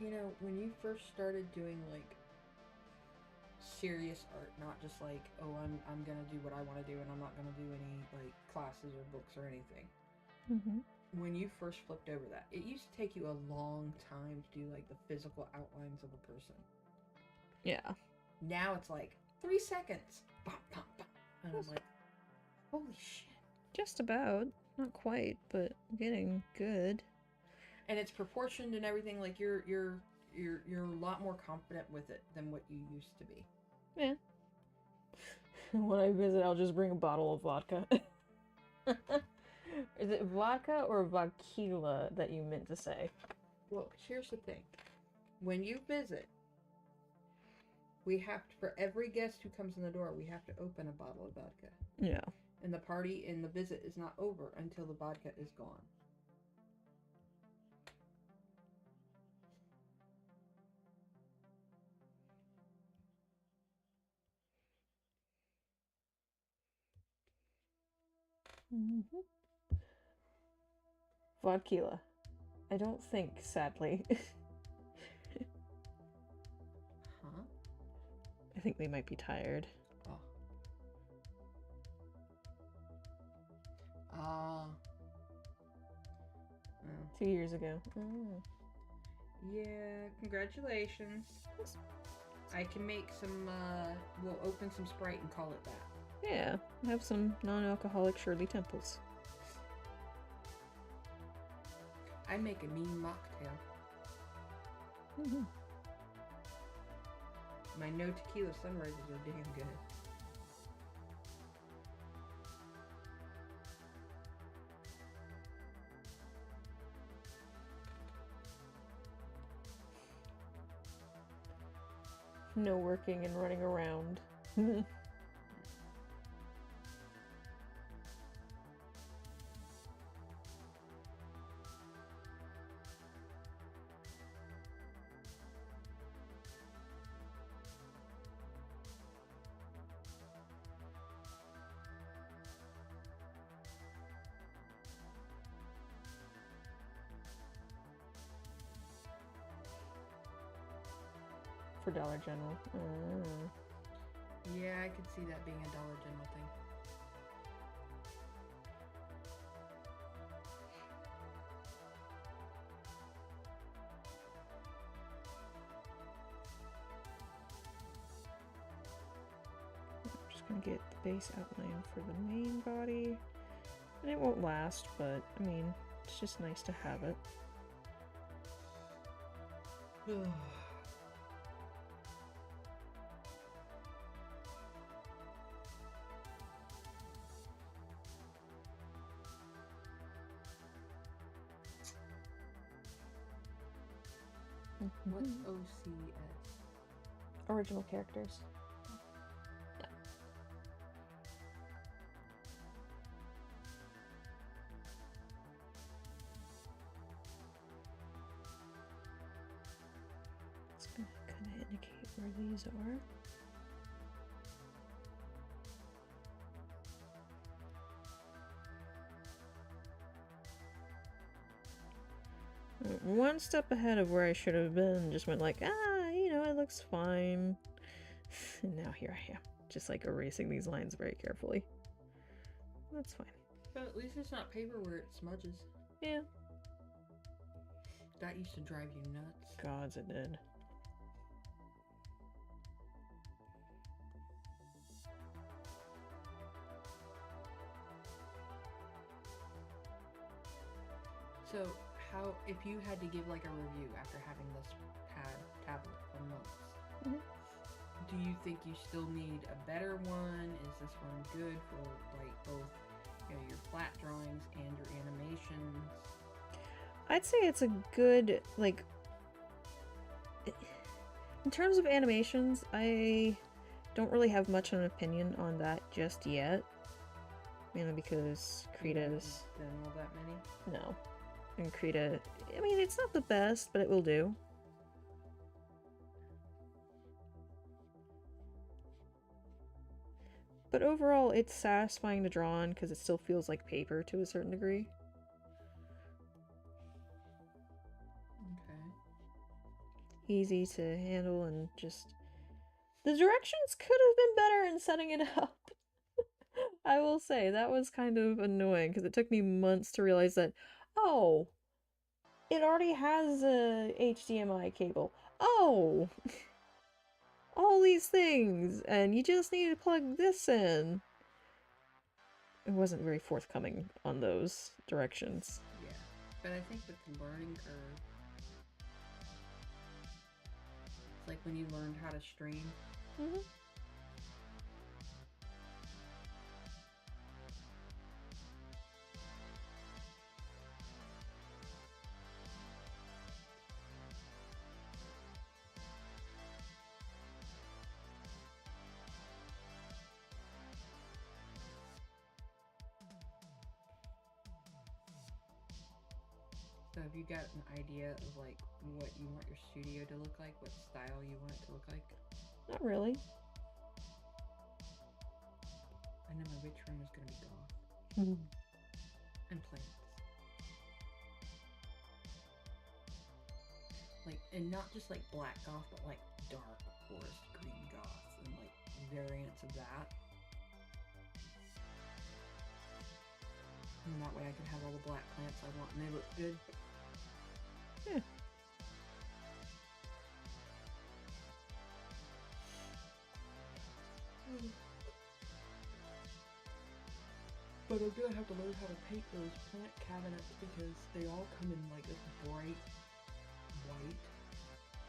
You know, when you first started doing like serious art, not just like, oh, I'm gonna do what I want to do and I'm not gonna do any like classes or books or anything. Mm-hmm. When you first flipped over that, it used to take you a long time to do like the physical outlines of a person. Yeah. Now it's like 3 seconds. Bum, bum, bum. And I'm like, holy shit. Just about. Not quite, but getting good. And it's proportioned and everything. Like you're a lot more confident with it than what you used to be. Yeah. When I visit, I'll just bring a bottle of vodka. Is it vodka or vodka that you meant to say? Well, here's the thing. When you visit, we have to, for every guest who comes in the door, we have to open a bottle of vodka. Yeah. And the party and the visit is not over until the vodka is gone. Mm-hmm. Vodka. I don't think, sadly. Huh? I think they might be tired. Oh. Ah. 2 years ago. Oh. Yeah, congratulations. I can make some, we'll open some Sprite and call it that. Yeah. Have some non-alcoholic Shirley Temples. I make a mean mocktail. Mm-hmm. My no tequila sunrises are damn good. No working and running around. For Dollar General. Yeah, I could see that being a Dollar General thing. I'm just gonna get the base outline for the main body. And it won't last, but I mean, it's just nice to have it. What's OCS? Original characters. It's gonna kind of indicate where these are. One step ahead of where I should have been, just went like, you know, it looks fine. And now here I am, just like erasing these lines very carefully. That's fine. But at least it's not paper where it smudges. Yeah. That used to drive you nuts. Gods, it did. So, how, if you had to give like a review after having this tablet for months, do you think you still need a better one? Is this one good for like both, you know, your flat drawings and your animations? I'd say it's a good, like, in terms of animations, I don't really have much of an opinion on that just yet. Mainly because Krita's... Done all that many? No. And Krita, I mean, it's not the best, but it will do. But overall, it's satisfying to draw on because it still feels like paper to a certain degree. Okay. easy to handle, and just the directions could have been better in setting it up. I will say that was kind of annoying because it took me months to realize that, oh, it already has a HDMI cable. Oh, all these things, and you just need to plug this in. It wasn't very forthcoming on those directions. Yeah, but I think with the learning curve, it's like when you learned how to stream. Mm-hmm. So have you got an idea of like what you want your studio to look like? What style you want it to look like? Not really. I know my witch room is gonna be goth Mm-hmm. and plants. Like, and not just like black goth, but like dark forest green goth and like variants of that. And that way I can have all the black plants I want and they look good. Yeah. But I'm gonna have to learn how to paint those plant cabinets because they all come in like this bright white,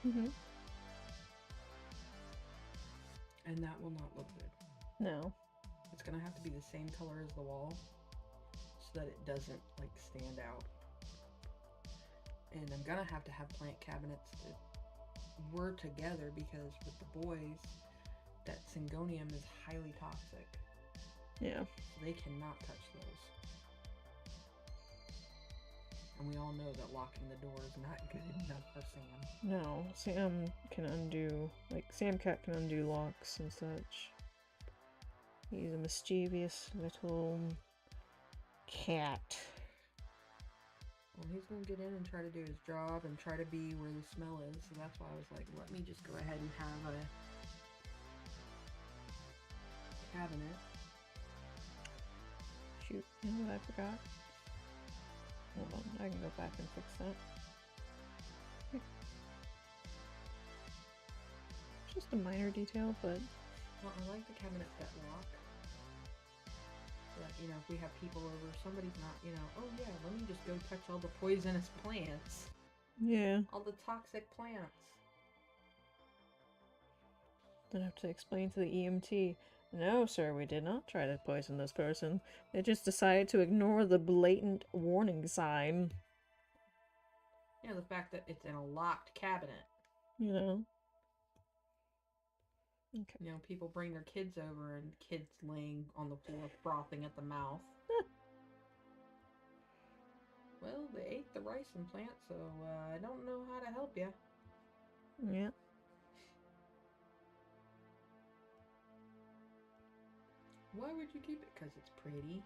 Mm-hmm. and that will not look good. No. It's gonna have to be the same color as the wall so that it doesn't like stand out. And I'm gonna have to have plant cabinets that were together because with the boys, that Syngonium is highly toxic. Yeah. So they cannot touch those. And we all know that locking the door is not good enough for Sam. No. Sam can undo, like, Sam Cat can undo locks and such. He's a mischievous little cat. Well, he's gonna get in and try to do his job and try to be where the smell is. So that's why I was like, let me just go ahead and have a cabinet. Shoot, you know what I forgot? Hold on, I can go back and fix that. Just a minor detail, but Well, I like the cabinets that lock. So that, you know, if we have people over, somebody's not, you know, oh yeah, let me just go touch all the poisonous plants. yeah. All the toxic plants. Then I have to explain to the EMT, no, sir, we did not try to poison this person. They just decided to ignore the blatant warning sign. You know, the fact that it's in a locked cabinet. You know? Okay. You know, people bring their kids over and kids laying on the floor frothing at the mouth. Well, they ate the ricin plant, so I don't know how to help you. Yeah. Why would you keep it? Because it's pretty.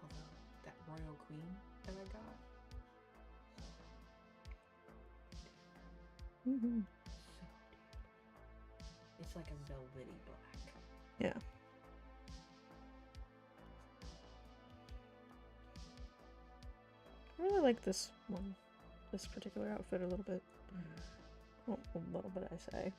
Although, that royal queen that I got, Mm-hmm. so it's like a velvety black. Yeah. I really like this one, this particular outfit a little bit. Well, a little bit, I say.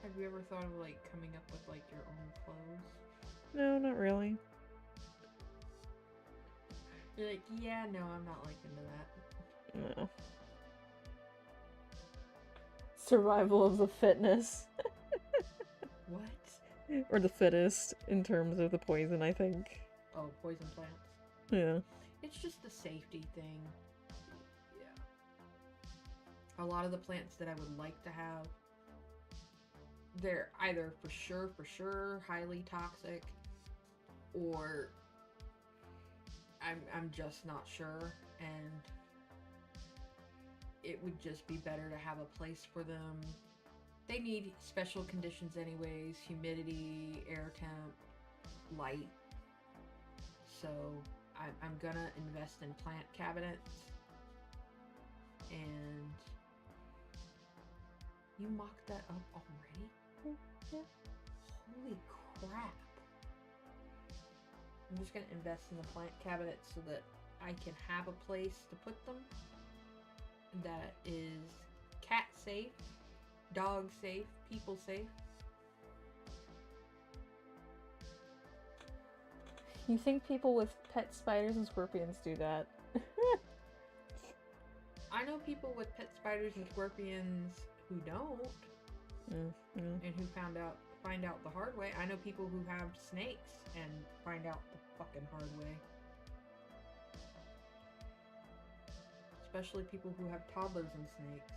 Have you ever thought of like coming up with like your own clothes? No, not really. You're like, yeah, no, I'm not like into that. No. Survival of the fitness. What? Or the fittest in terms of the poison, I think. Oh, poison plants. Yeah. It's just the safety thing. Yeah. A lot of the plants that I would like to have, they're either for sure highly toxic, or I'm just not sure, and it would just be better to have a place for them. They need special conditions anyways, humidity, air temp, light. So I'm gonna invest in plant cabinets. And you mocked that up already? Yeah. Holy crap. I'm just gonna invest in the plant cabinets so that I can have a place to put them that is cat safe, dog safe, people safe. You think people with pet spiders and scorpions do that? I know people with pet spiders and scorpions who don't, and who find out the hard way. I know people who have snakes and find out the fucking hard way. Especially people who have toddlers and snakes.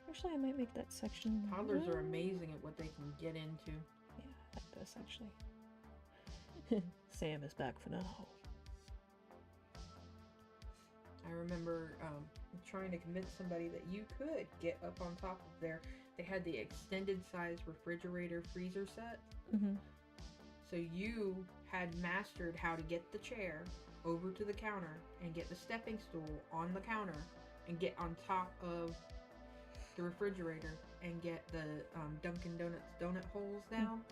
Actually, I might make that section. Toddlers are amazing at what they can get into. Yeah, I like this actually. Sam is back for now. I remember trying to convince somebody that you could get up on top of there. They had the extended size refrigerator freezer set. So you had mastered how to get the chair over to the counter and get the stepping stool on the counter and get on top of the refrigerator and get the Dunkin' Donuts donut holes down.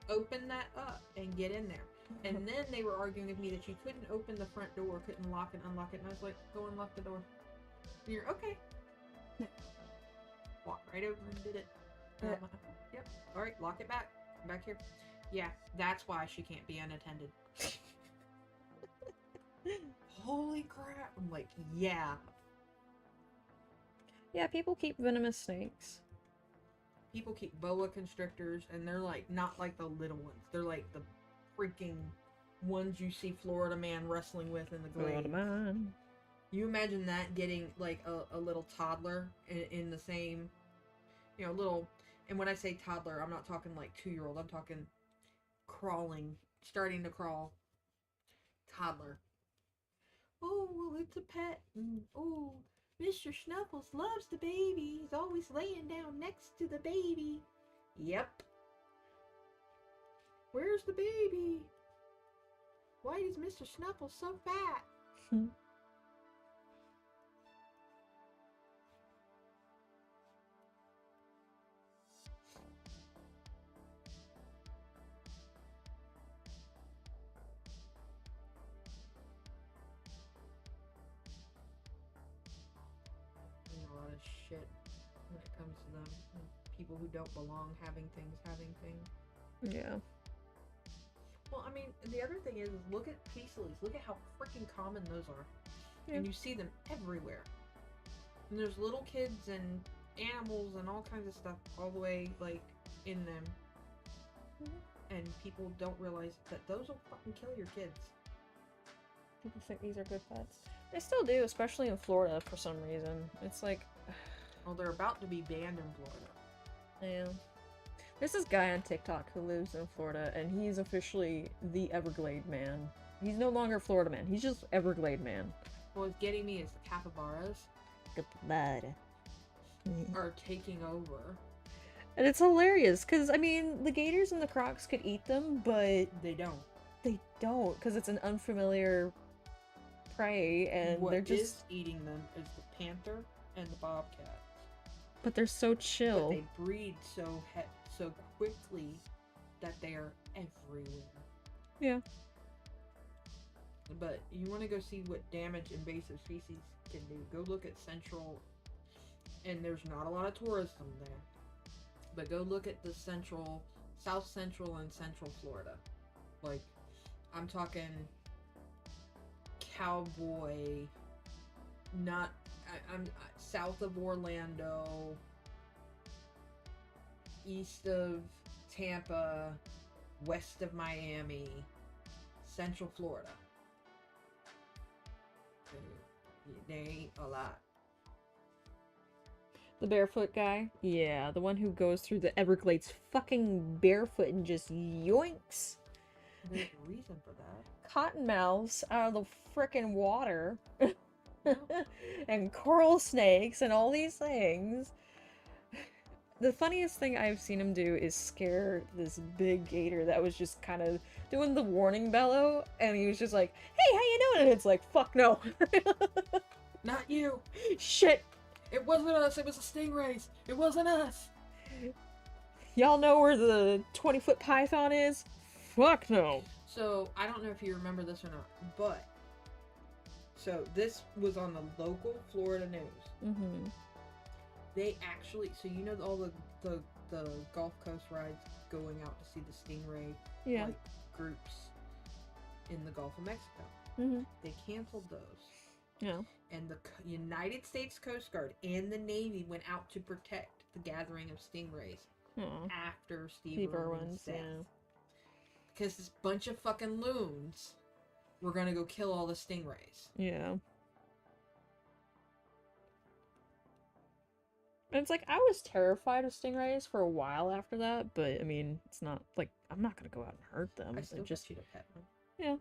Open that up and get in there. And then they were arguing with me that you couldn't open the front door, couldn't lock and unlock it. And I was like, go unlock the door. And you're okay. Walk right over and did it. Yep. All right, lock it back. Back here. Yeah, that's why she can't be unattended. Holy crap. I'm like, yeah. Yeah, people keep venomous snakes. People keep boa constrictors, and they're like, not like the little ones. They're like the freaking ones you see Florida Man wrestling with in the glade. Florida Man. You imagine that getting like a little toddler in the same, little, and when I say toddler, I'm not talking like 2-year-old, I'm talking crawling, starting to crawl toddler. Oh, well, it's a pet. Oh, Mr. Snuffles loves the baby. He's always laying down next to the baby. Yep. Where's the baby? Why is Mr. Snuffles so fat? A lot of shit when it comes to them. People who don't belong having things. Yeah. Well, I mean, the other thing is look at peace lilies. Look at how freaking common those are. Yeah. And you see them everywhere. And there's little kids and animals and all kinds of stuff all the way, like, in them. And people don't realize that those will fucking kill your kids. People think these are good pets. They still do, especially in Florida for some reason. It's like... Well, they're about to be banned in Florida. Yeah. There's this guy on TikTok who lives in Florida, and he's officially the Everglade Man. He's no longer Florida Man. He's just Everglade Man. What's getting me is the capybaras are taking over. And it's hilarious, because, I mean, the gators and the crocs could eat them, but... They don't. They don't, because it's an unfamiliar prey, and what they're just... is eating them is the panther and the bobcat. But they're so chill. But they breed so quickly that they are everywhere. Yeah. But you want to go see what damage invasive species can do. Go look at Central, and there's not a lot of tourism there. But go look at the South Central and Central Florida. Like, I'm talking cowboy, I'm south of Orlando, east of Tampa, west of Miami, Central Florida. They ain't a lot. The barefoot guy? Yeah, the one who goes through the Everglades fucking barefoot and just yoinks There's a reason for that. cottonmouths out of the frickin' water. Yeah. And coral snakes and all these things. The funniest thing I've seen him do is scare this big gator that was just kind of doing the warning bellow, and he was just like, "Hey, how you doing?" And it's like, "Fuck no." Not you. Shit. It wasn't us. It was the stingrays. It wasn't us. Y'all know where the 20-foot python is? Fuck no. So, I don't know if you remember this or not, but... So, this was on the local Florida news. Mm-hmm. They actually... So, you know all the Gulf Coast rides going out to see the stingray Yeah. like, groups in the Gulf of Mexico? Mm-hmm. They canceled those. Yeah. And the United States Coast Guard and the Navy went out to protect the gathering of stingrays Aw. after Steve Steve Irwin's Irwin's, death. yeah. Because this bunch of fucking loons were gonna go kill all the stingrays. Yeah. And it's like, I was terrified of stingrays for a while after that, but I mean, it's not like, I'm not gonna go out and hurt them. I still It just, want you to pet one. yeah.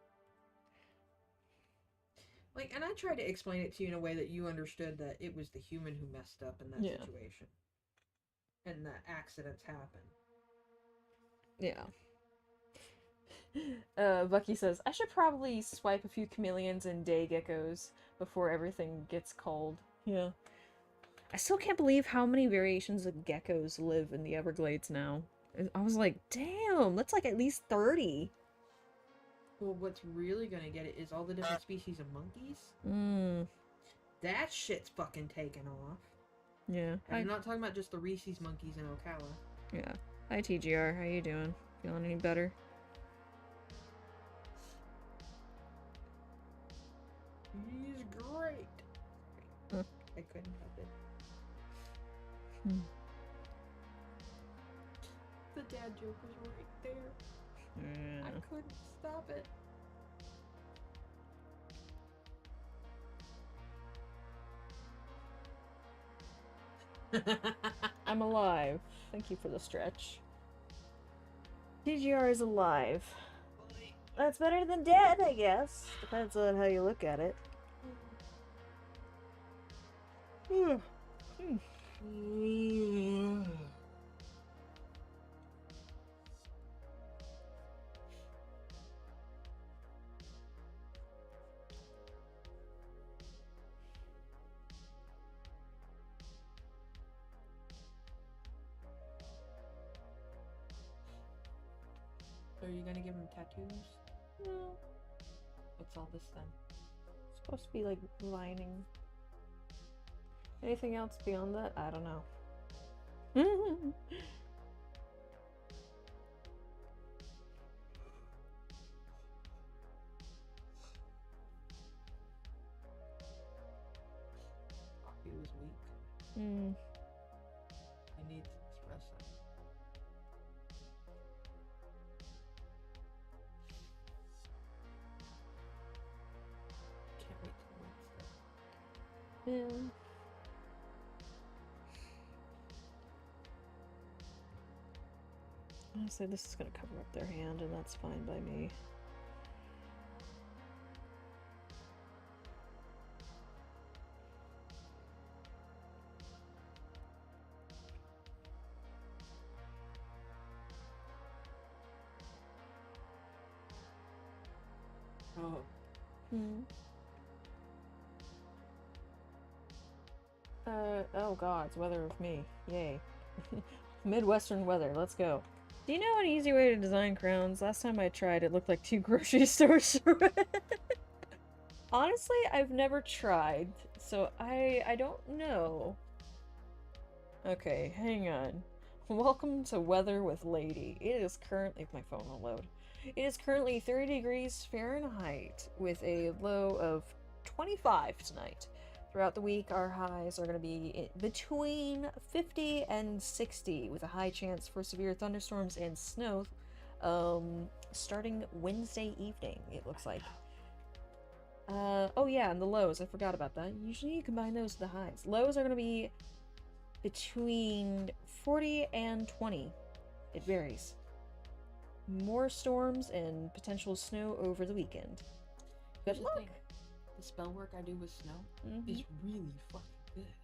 Like, and I tried to explain it to you in a way that you understood that it was the human who messed up in that Yeah. situation. And that accidents happen. Yeah. Bucky says, I should probably swipe a few chameleons and day geckos before everything gets cold. Yeah. I still can't believe how many variations of geckos live in the Everglades now. I was like, damn, that's like at least 30. Well, what's really gonna get it is all the different species of monkeys. Mm, That shit's fucking taken off. yeah. And I'm not talking about just the Reese's monkeys in Ocala. Yeah. Hi, TGR. How you doing? Feeling any better? He's great. Huh. I couldn't help it. Hmm. The dad joke was right there. Yeah. I couldn't stop it. I'm alive. Thank you for the stretch. TGR is alive. That's better than dead, I guess. Depends on how you look at it. Are you gonna give him tattoos? No. What's all this then? It's supposed to be like lining. Anything else beyond that? I don't know. He was weak. Hmm. I need some espresso. Can't wait till Wednesday. Yeah. Honestly, this is gonna cover up their hand, and that's fine by me. Oh. Hmm. Oh god, it's weather with me. Yay. Midwestern weather, let's go. Do you know an easy way to design crowns? Last time I tried, it looked like 2 grocery stores. Honestly, I've never tried, so I don't know. Okay, hang on. Welcome to Weather with Lady. It is currently, if my phone will load. It is currently 30 degrees Fahrenheit with a low of 25 tonight. Throughout the week, our highs are going to be between 50 and 60 with a high chance for severe thunderstorms and snow starting Wednesday evening, it looks like. Oh yeah, and the lows, I forgot about that. Usually you combine those with the highs. Lows are going to be between 40 and 20. It varies. More storms and potential snow over the weekend. Good Here's the luck. thing. The spell work I do with snow Mhm. is really fucking good.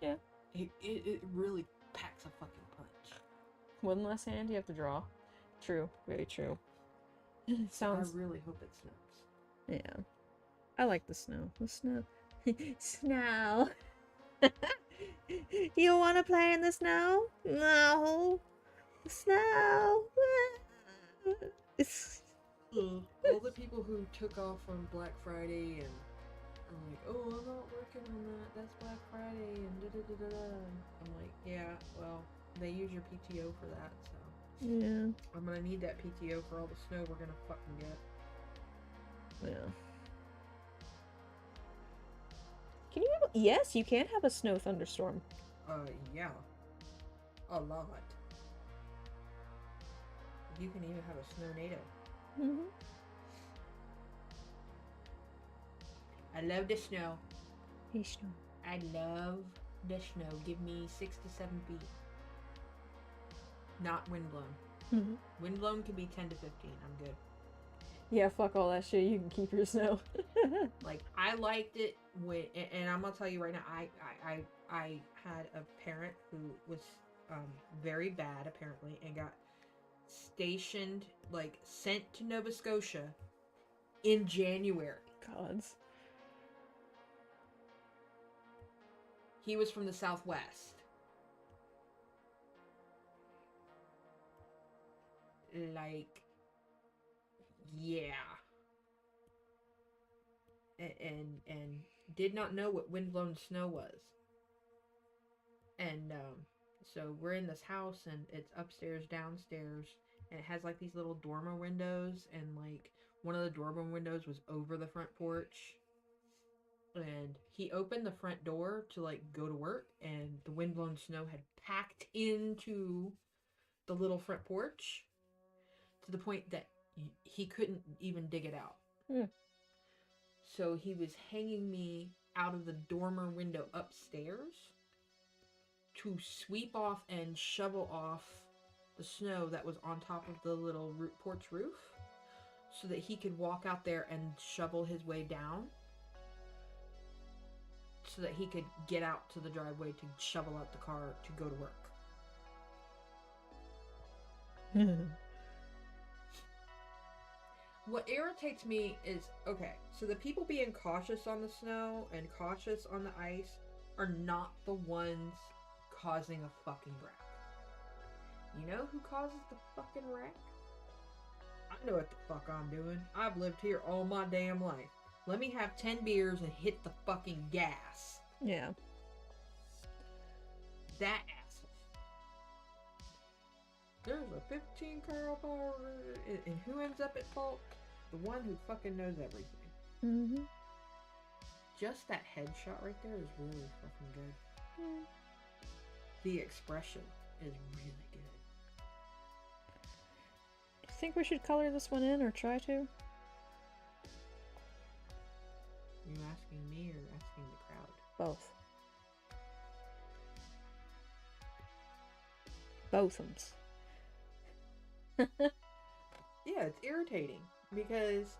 Yeah. It really packs a fucking punch. One less hand you have to draw. True. Very true. Sounds. I really hope it snows. Yeah. I like the snow. The snow. Snow. You want to play in the snow? No. Snow. All the people who took off on Black Friday and are like, oh, I'm not working on that. That's Black Friday and da da da da da. I'm like, yeah, well, they use your PTO for that, so Yeah. I'm gonna need that PTO for all the snow we're gonna fucking get. Yeah. Can you have? Yes, you can have a snow thunderstorm. Yeah, a lot. You can even have a snow-nado. Mm-hmm. I love the snow. Hey, snow. I love the snow. Give me 6 to 7 feet. Not windblown. Mm-hmm. Windblown can be 10 to 15. I'm good. Yeah, fuck all that shit. You can keep your snow. Like, I liked it when, and I'm gonna tell you right now, I had a parent who was very bad apparently and got stationed, like sent to Nova Scotia in January. Gods. He was from the Southwest. Like, yeah. And did not know what windblown snow was. And so we're in this house and it's upstairs, downstairs, and it has like these little dormer windows, and like one of the dormer windows was over the front porch. And he opened the front door to like go to work, and the windblown snow had packed into the little front porch to the point that he couldn't even dig it out. So he was hanging me out of the dormer window upstairs to sweep off and shovel off the snow that was on top of the little porch roof so that he could walk out there and shovel his way down so that he could get out to the driveway to shovel out the car to go to work. What irritates me is, okay, so the people being cautious on the snow and cautious on the ice are not the ones causing a fucking wreck. You know who causes the fucking wreck? I know what the fuck I'm doing. I've lived here all my damn life. Let me have 10 beers and hit the fucking gas. Yeah. That asshole. There's a 15 car power, and who ends up at fault? The one who fucking knows everything. Mm-hmm. Just that headshot right there is really fucking good. The expression is really good. Do you think we should color this one in or try to? Are you asking me or asking the crowd? Both. Both of them. Yeah, it's irritating because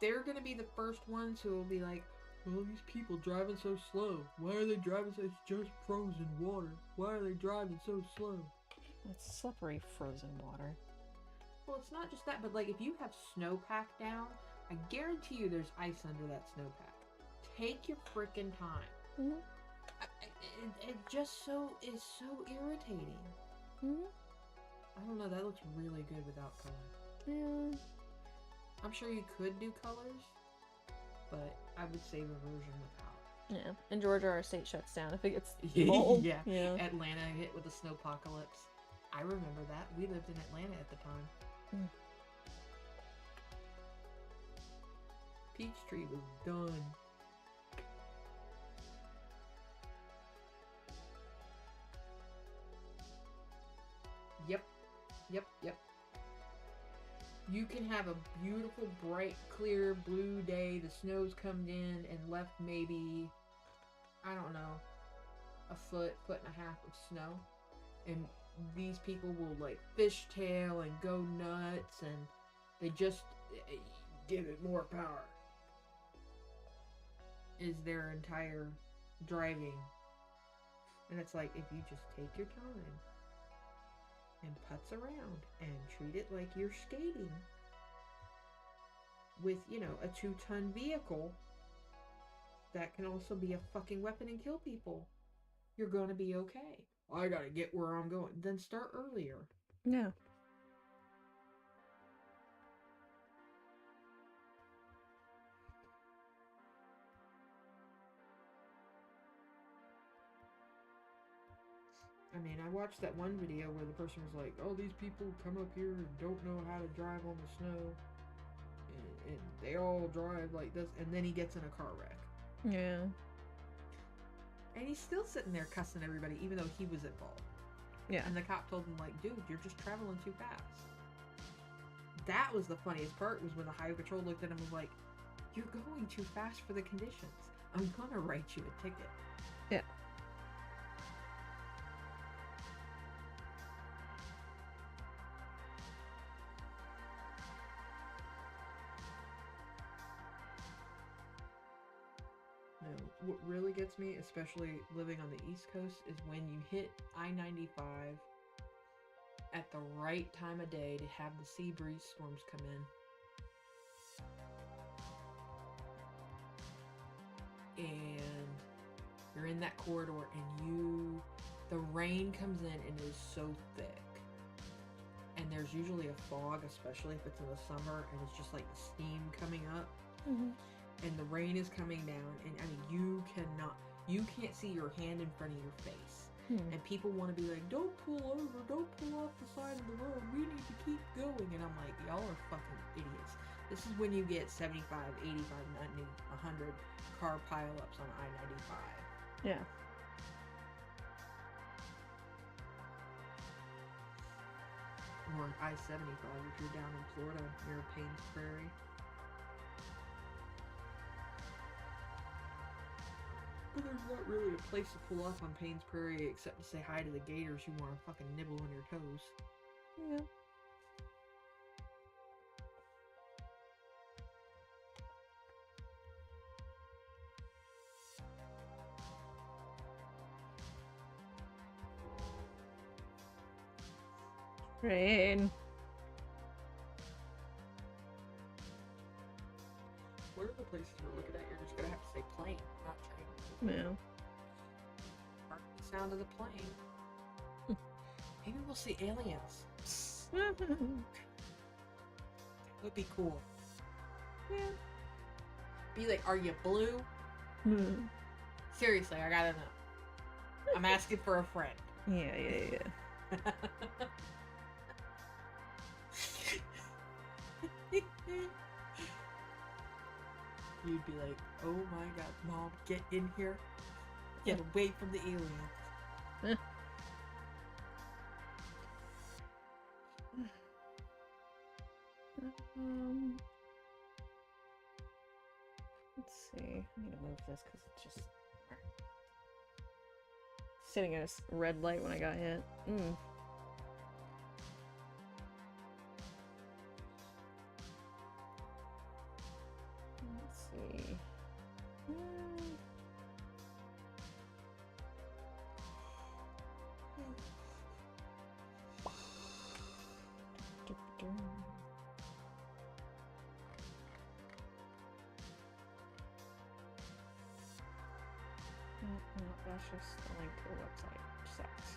they're gonna be the first ones who will be like, well, these people driving so slow. Why are they driving so? It's just frozen water. Why are they driving so slow? It's slippery frozen water. Well, it's not just that, but like if you have snowpack down, I guarantee you there's ice under that snowpack. Take your freaking time. Mm-hmm. It just is so irritating. Mm-hmm. I don't know, that looks really good without color. Yeah. I'm sure you could do colors, but I would save a version without. Yeah. In Georgia, our state shuts down if it gets cold. Yeah. Yeah. Atlanta hit with the snowpocalypse. I remember that. We lived in Atlanta at the time. Peachtree was done. Yep. You can have a beautiful, bright, clear, blue day. The snow's come in and left maybe, I don't know, a foot, foot and a half of snow, and these people will like fishtail and go nuts, and they just give it more power. Is their entire driving. And it's like, if you just take your time and putz around and treat it like you're skating with, you know, a 2-ton vehicle that can also be a fucking weapon and kill people, you're gonna be okay. I gotta get where I'm going. Then start earlier. Yeah. I mean, I watched that one video where the person was like, oh, these people come up here and don't know how to drive on the snow. And they all drive like this. And then he gets in a car wreck. Yeah. And he's still sitting there cussing everybody, even though he was at fault. Yeah. And the cop told him, like, dude, you're just traveling too fast. That was the funniest part, was when the highway patrol looked at him and was like, you're going too fast for the conditions. I'm gonna write you a ticket. Yeah. No, what really gets me, especially living on the East Coast, is when you hit I-95 at the right time of day to have the sea breeze storms come in. And you're in that corridor and the rain comes in and it is so thick. And there's usually a fog, especially if it's in the summer, and it's just like the steam coming up. Mm-hmm. And the rain is coming down, and I mean, you can't see your hand in front of your face. And people want to be like, don't pull over, don't pull off the side of the road, we need to keep going. And I'm like, y'all are fucking idiots. This is when you get 75, 85, 90, 100 car pileups on I-95. Yeah. Or I-75 if you're down in Florida near Paynes Prairie. But there's not really a place to pull off on Paynes Prairie except to say hi to the gators who want to fucking nibble on your toes. Yeah. Rain. What are the places you're looking at? You're just gonna have to say plane, not train. Yeah. Mark the sound of the plane. Maybe we'll see aliens. That would be cool. Yeah. Be like, are you blue? Seriously, I gotta know. I'm asking for a friend. Yeah. You'd be like, oh my god, Mom, get in here. Get away from the aliens. Let's see. I need to move this because it's just sitting at a red light when I got hit. Let's see. No, that's just the link to the website. Sucks.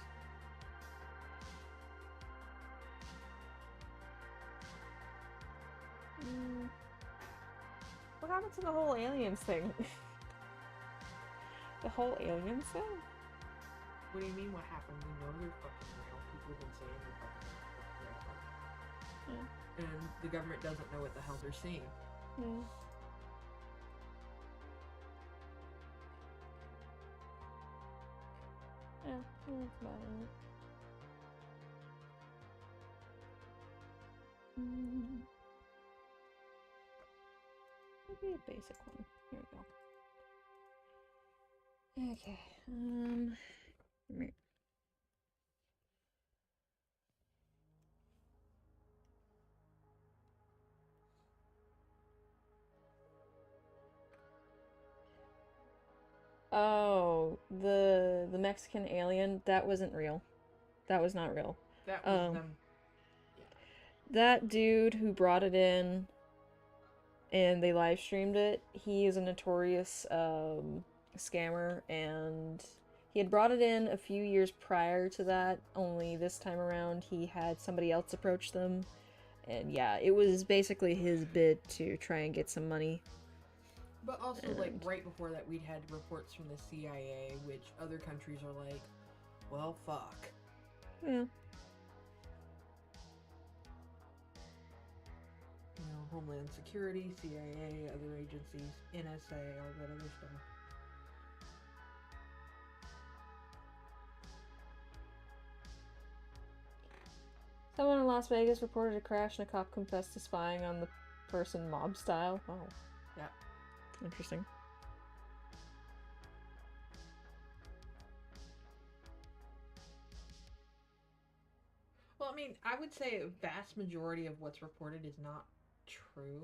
What happened to the whole aliens thing? The whole aliens thing? What do you mean what happened? We know they're fucking real. People have been saying they're fucking real. Yeah. And the government doesn't know what the hell they're seeing. Yeah. Yeah, that's about it. Maybe a basic one. Here we go. Okay. Right. Oh, the Mexican alien, that wasn't real. That was not real. That was Um, them. that dude who brought it in and they live streamed it, he is a notorious scammer, and he had brought it in a few years prior to that, only this time around he had somebody else approach them. And yeah, it was basically his bid to try and get some money. But also, like, And- right before that, we'd had reports from the CIA, which other countries are like, well, fuck. Yeah. You know, Homeland Security, CIA, other agencies, NSA, all that other stuff. Someone in Las Vegas reported a crash and a cop confessed to spying on the person mob style. Oh. Yeah. Interesting. Well, I mean, I would say a vast majority of what's reported is not true.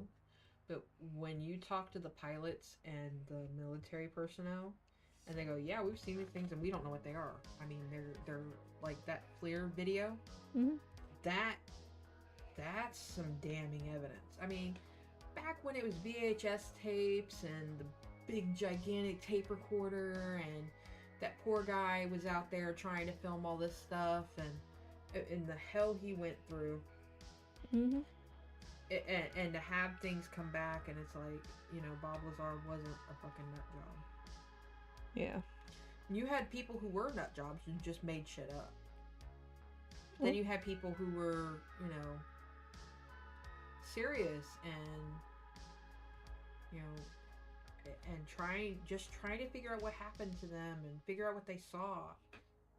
But when you talk to the pilots and the military personnel, and they go, "Yeah, we've seen these things, and we don't know what they are." I mean, they're like that FLIR video. Mhm. That's some damning evidence. I mean, back when it was VHS tapes and the big gigantic tape recorder, and that poor guy was out there trying to film all this stuff, and the hell he went through. Mhm. And to have things come back, and it's like, you know, Bob Lazar wasn't a fucking nut job. Yeah. You had people who were nut jobs and just made shit up. Well- Then you had people who were, you know, serious and, you know, and trying to figure out what happened to them and figure out what they saw.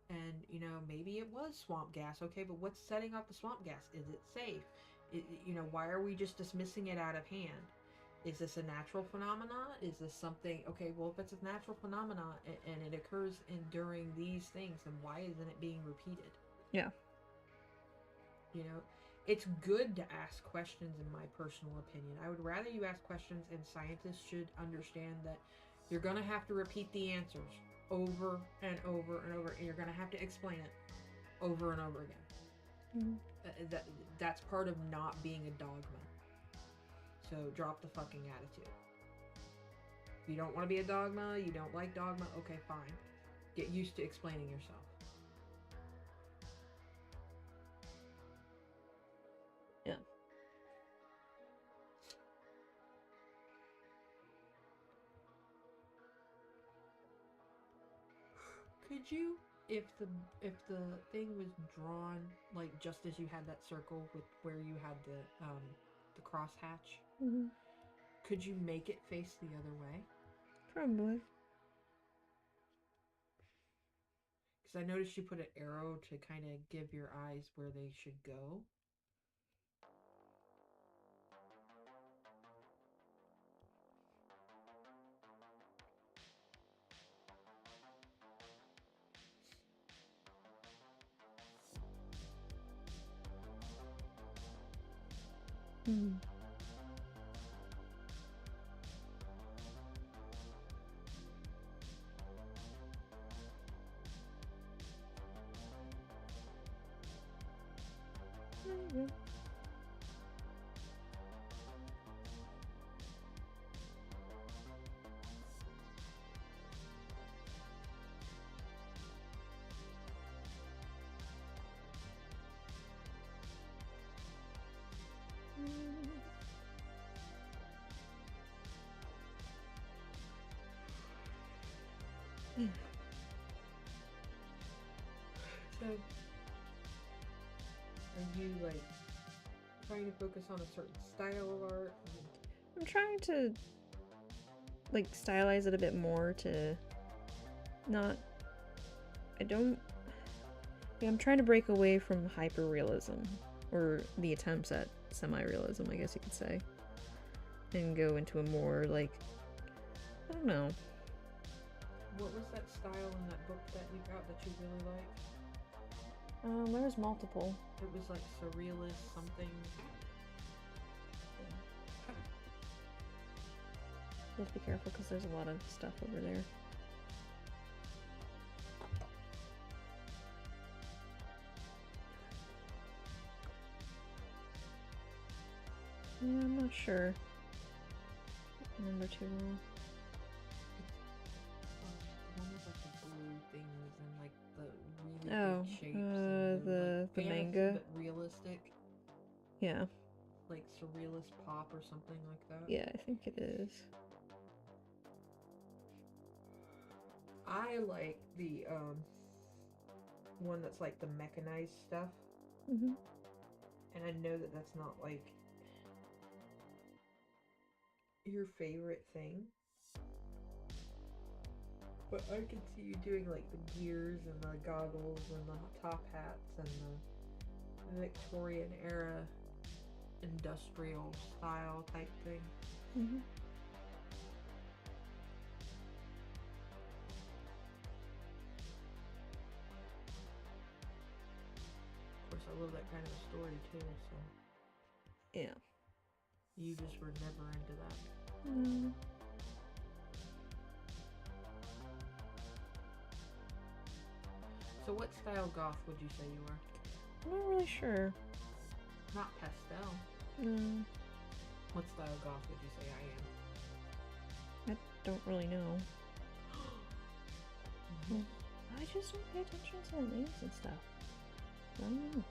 And, you know, maybe it was swamp gas, okay, but what's setting off the swamp gas? Is it safe? You know, why are we just dismissing it out of hand? Is this a natural phenomenon? Is this something, okay, well, if it's a natural phenomenon and it occurs during these things, then why isn't it being repeated? Yeah. You know, it's good to ask questions, in my personal opinion. I would rather you ask questions, and scientists should understand that you're going to have to repeat the answers over and over and over, and you're going to have to explain it over and over again. Mhm. That's part of not being a dogma. So drop the fucking attitude. You don't want to be a dogma, you don't like dogma, okay, fine. Get used to explaining yourself. Yeah. Could you, if the thing was drawn like just as you had that circle with where you had the crosshatch, Mhm. could you make it face the other way? Probably. Because I noticed you put an arrow to kind of give your eyes where they should go. Mhm. Mhm. So, are you like trying to focus on a certain style of art? I'm trying to like stylize it a bit more to not I don't yeah, I'm trying to break away from hyper-realism, or the attempts at semi-realism, I guess you could say, and go into a more like I don't know. What was that style in that book that you got that you really liked? There's multiple. It was like surrealist something. Just be careful because there's a lot of stuff over there. Yeah, I'm not sure. I don't remember too well. The one with like the blue things and like the really Oh, big shapes. And the fantasy, manga? but realistic, Yeah. like surrealist pop or something like that. Yeah, I think it is. I like the one that's like the mechanized stuff, Mm-hmm. and I know that that's not like your favorite thing, but I could see you doing like the gears and the goggles and the top hats and the Victorian era industrial style type thing. Mm-hmm. Of course, I love that kind of a story too, so Yeah. you just were never into that. Mm. So what style goth would you say you were? I'm not really sure. Not pastel. No, What style goth would you say I am? I don't really know. I just don't pay attention to the names and stuff. I don't know.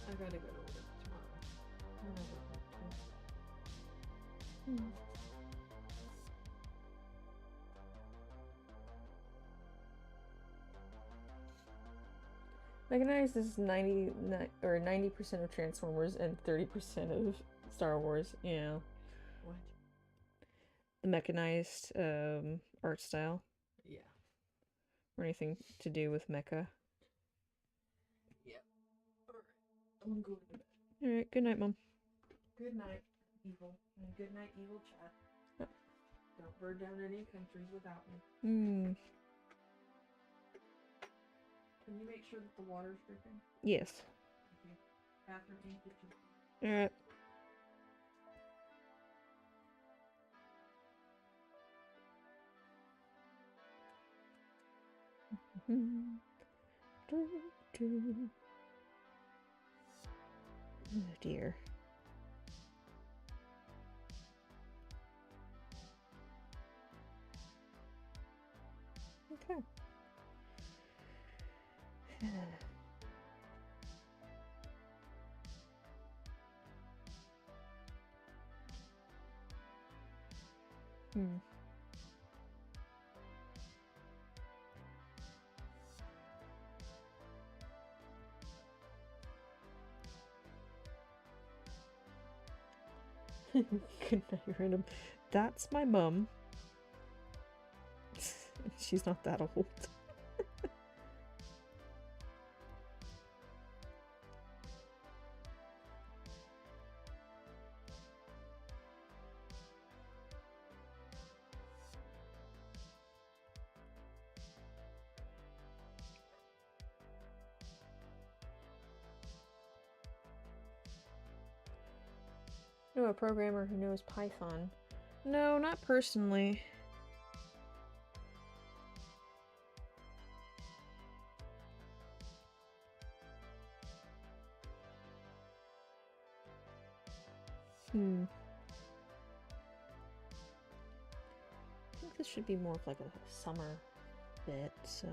I gotta go to work tomorrow. And I don't want to. Hmm. Mechanized is 90% of Transformers and 30% of Star Wars. Yeah, What? the mechanized art style Yeah. or anything to do with mecha. Alright. I'm going to bed. All right. Good night, Mom. Good night, evil. And good night, evil chat. Yep. Don't burn down any countries without me. Hmm. Can you make sure that the water's dripping? Yes. Okay. Bathroom and kitchen. All right. Oh dear. Okay. Hmm. Good night, random. That's my mum. She's not that old. Know a programmer who knows Python? No, not personally. I think this should be more of like a summer bit, so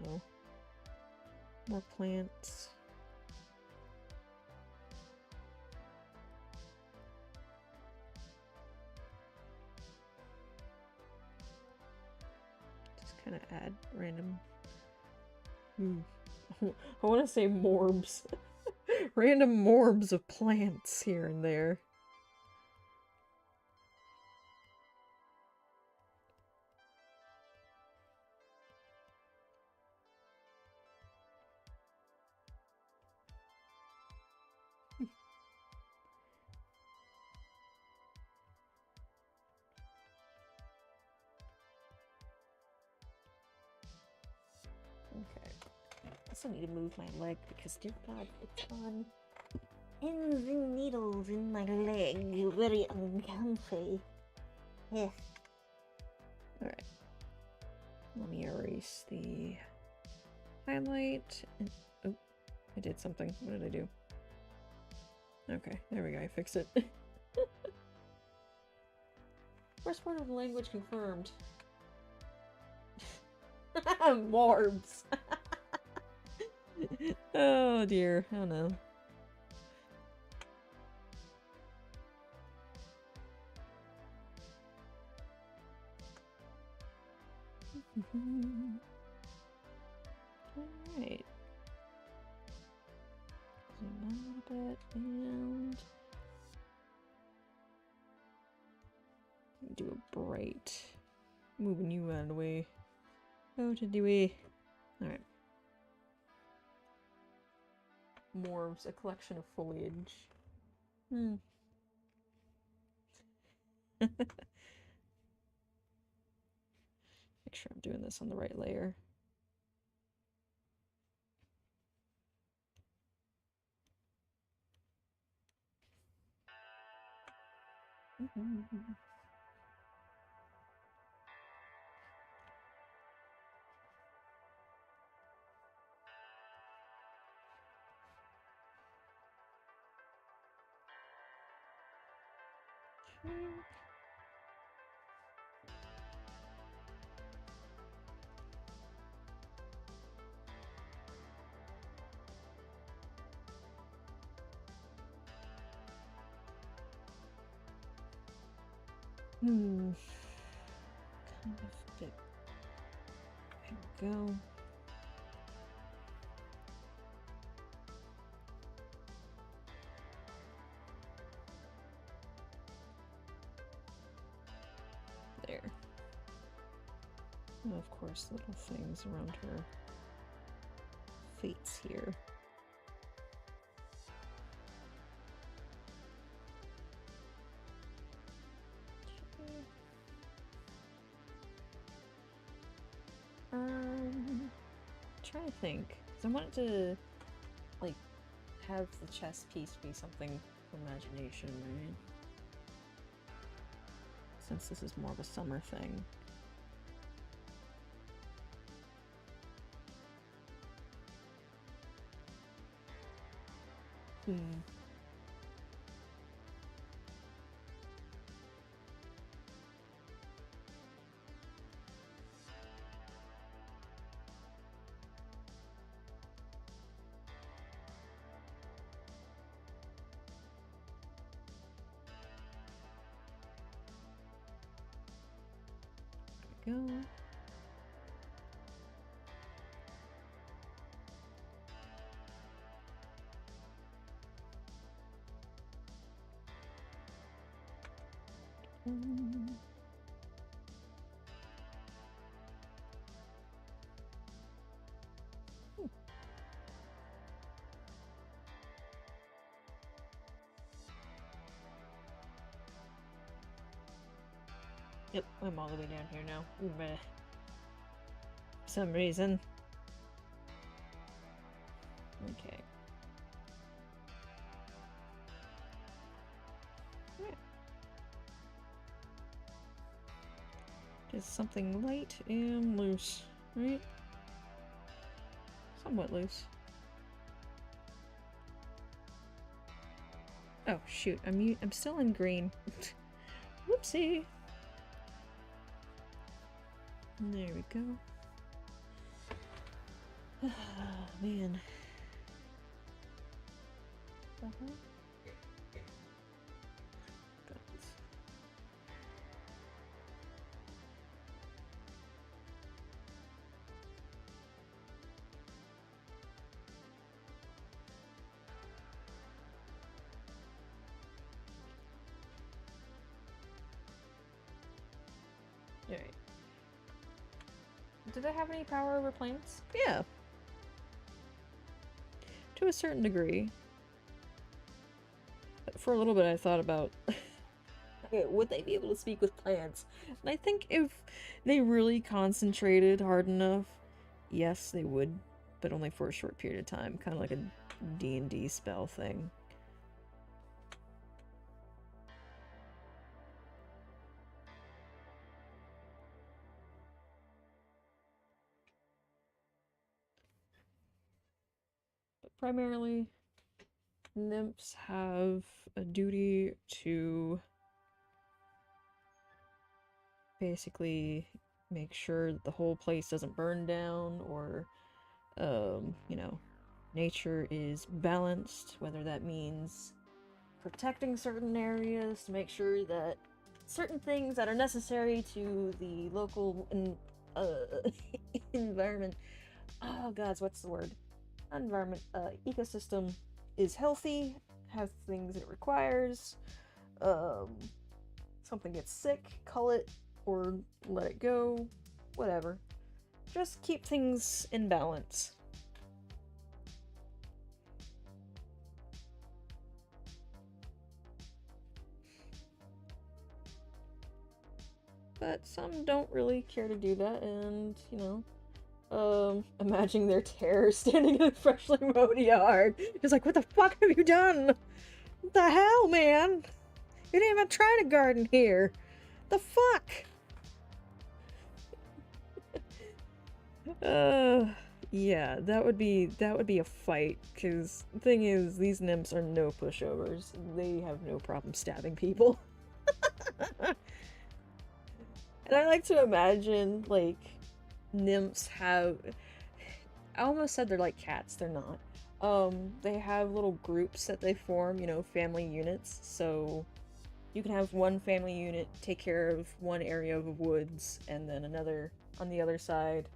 more plants. Just kind of add random. I want to say morbs. Random morbs of plants here and there. also need to move my leg because, dear God, it's on pins and needles in my leg. Very uncomfy. Yeah. Alright. Let me erase the highlight. And, oh, I did something. What did I do? Okay, there we go. I fixed it. First part of the language confirmed. Morbs. Oh dear. Oh no. Alright. Zoom out a bit and do a bright. Moving you out of the way. Out of the way. Alright. Morphs, a collection of foliage. Make sure I'm doing this on the right layer. Kind of bit. There we go. There. And of course, little things around her face here. Trying to think, because I wanted to like have the chess piece be something for imagination, right? Since this is more of a summer thing. Go. Yep, I'm all the way down here now. For some reason. Okay. Yeah. Just something light and loose, right? Somewhat loose. Oh shoot, I'm still in green. Whoopsie. There we go. Oh, man. Alright. Do they have any power over plants? Yeah. To a certain degree. For a little bit I thought about would they be able to speak with plants? And I think if they really concentrated hard enough, yes, they would but only for a short period of time, kind of like a D&D spell thing. But primarily, nymphs have a duty to basically make sure that the whole place doesn't burn down, or you know, nature is balanced, whether that means protecting certain areas to make sure that certain things that are necessary to the local environment, oh gods, what's the word? Environment, ecosystem is healthy, has things it requires. Something gets sick, cull it or let it go, whatever. Just keep things in balance. But some don't really care to do that, and, you know, imagining their terror standing in a freshly mowed yard. It's like, what the fuck have you done? What the hell, man? You didn't even try to garden here. The fuck? Yeah, that would be a fight, because the thing is, these nymphs are no pushovers. They have no problem stabbing people. And I like to imagine, like, nymphs have... I almost said they're like cats, they're not. They have little groups that they form, you know, family units, so you can have one family unit take care of one area of the woods, and then another on the other side.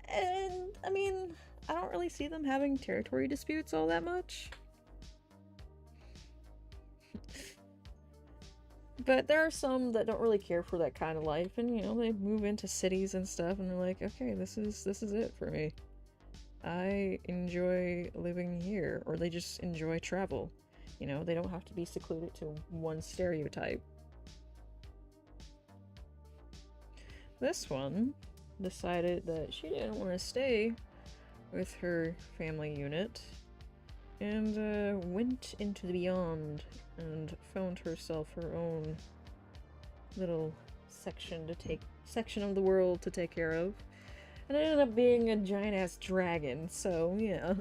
And, I mean, I don't really see them having territory disputes all that much. But there are some that don't really care for that kind of life, and, you know, they move into cities and stuff, and they're like, okay, this is it for me. I enjoy living here, or they just enjoy travel. You know, they don't have to be secluded to one stereotype. This one decided that she didn't want to stay with her family unit, and went into the beyond and found herself her own little section of the world to take care of. And it ended up being a giant-ass dragon, so, yeah.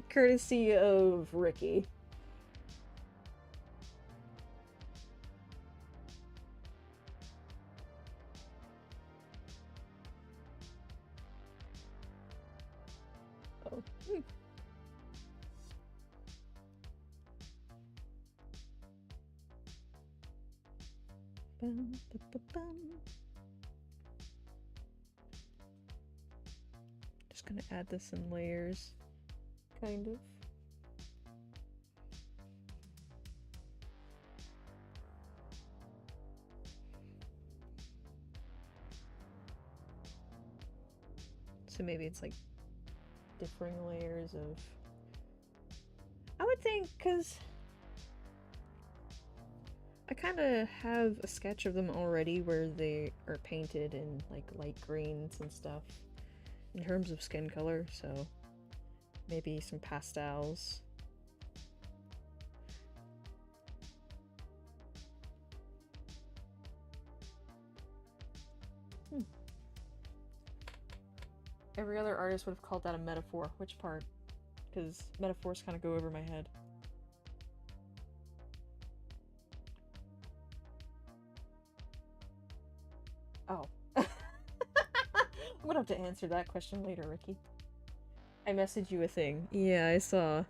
Courtesy of Ricky. Oh. Bum, ba, ba, bum. Just gonna add this in layers, kind of. So maybe it's like differing layers of... I would think, because I kind of have a sketch of them already where they are painted in like light greens and stuff in terms of skin color, so maybe some pastels. Every other artist would have called that a metaphor. Which part? Because metaphors kind of go over my head. Oh. I'm gonna have to answer that question later, Ricky. I messaged you a thing. Yeah, I saw.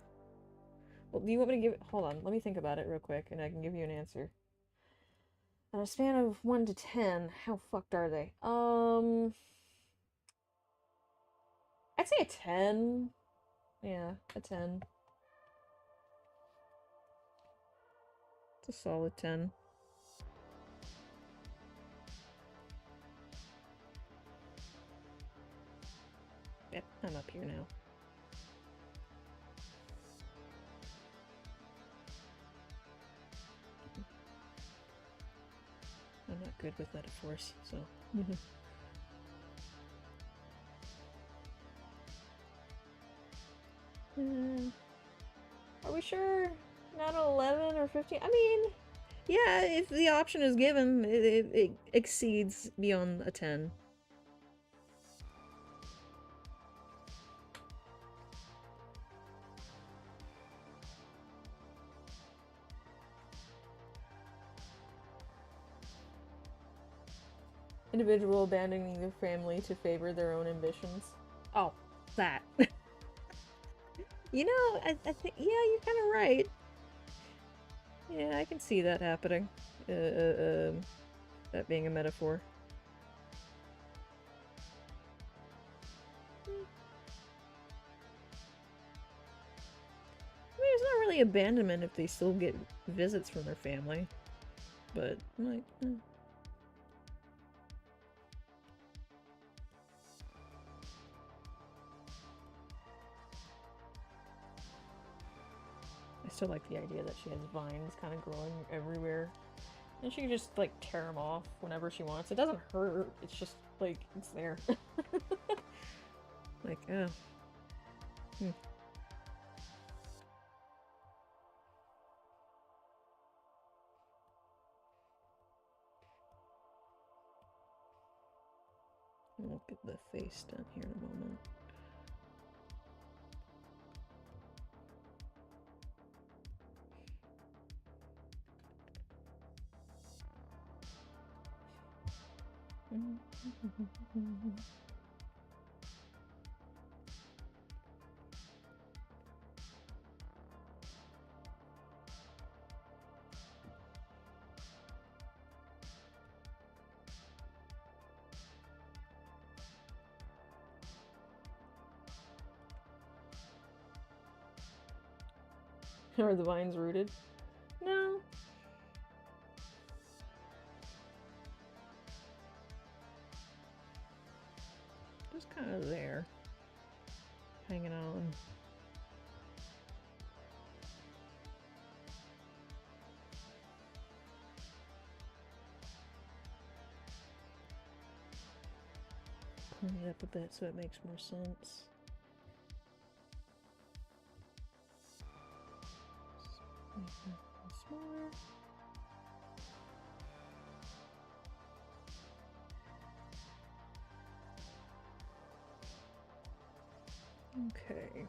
Well, do you want me to give it... Hold on, let me think about it real quick, and I can give you an answer. On a span of 1 to 10, how fucked are they? I'd say a 10. Yeah, a 10. It's a solid 10. Yep, I'm up here now. I'm not good with metaphors, so... sure not 11 or 15? I mean, yeah, if the option is given, it exceeds beyond a 10. Individual abandoning their family to favor their own ambitions. Oh, that. You know, I think, yeah, you're kind of right. Yeah, I can see that happening. That being a metaphor. I mean, it's not really abandonment if they still get visits from their family. But, like, I still like the idea that she has vines kind of growing everywhere. And she can just, like, tear them off whenever she wants. It doesn't hurt, it's just, like, it's there. Like, oh. We'll get the face done here in a moment. Are the vines rooted? No. Just kind of there. Hanging on. Pulling it up a bit so it makes more sense. Smaller. Okay.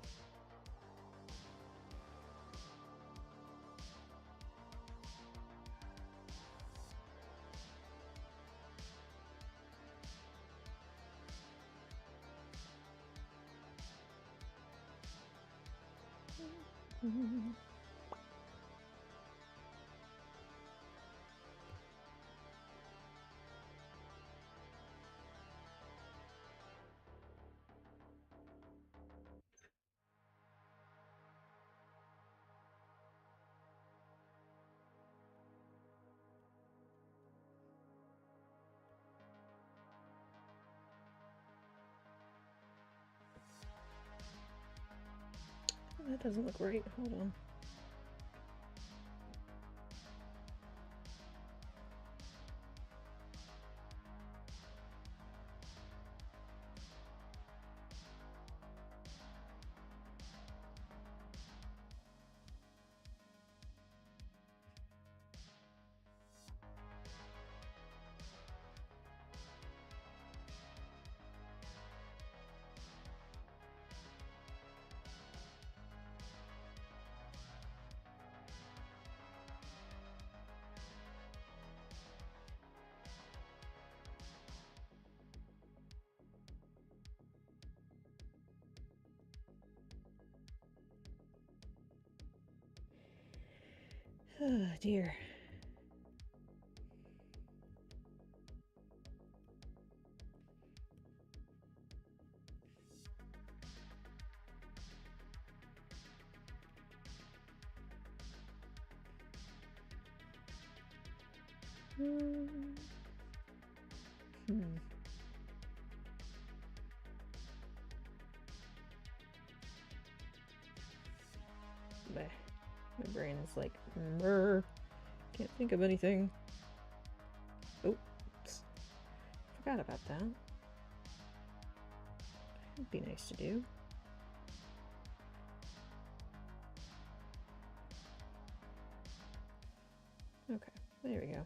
That doesn't look right. Hold on. Oh dear. Bah. My brain's like, Mrr. Can't think of anything. Oops. Forgot about that. That'd be nice to do. Okay, there we go.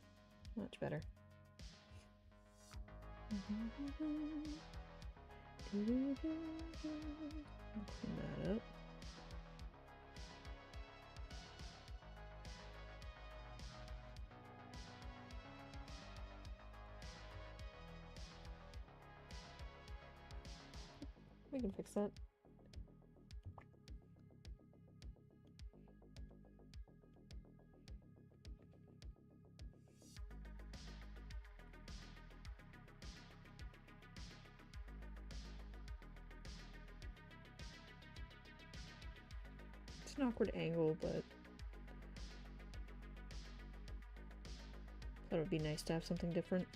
Much better. Clean that up. We can fix that. It's an awkward angle, but thought it would be nice to have something different.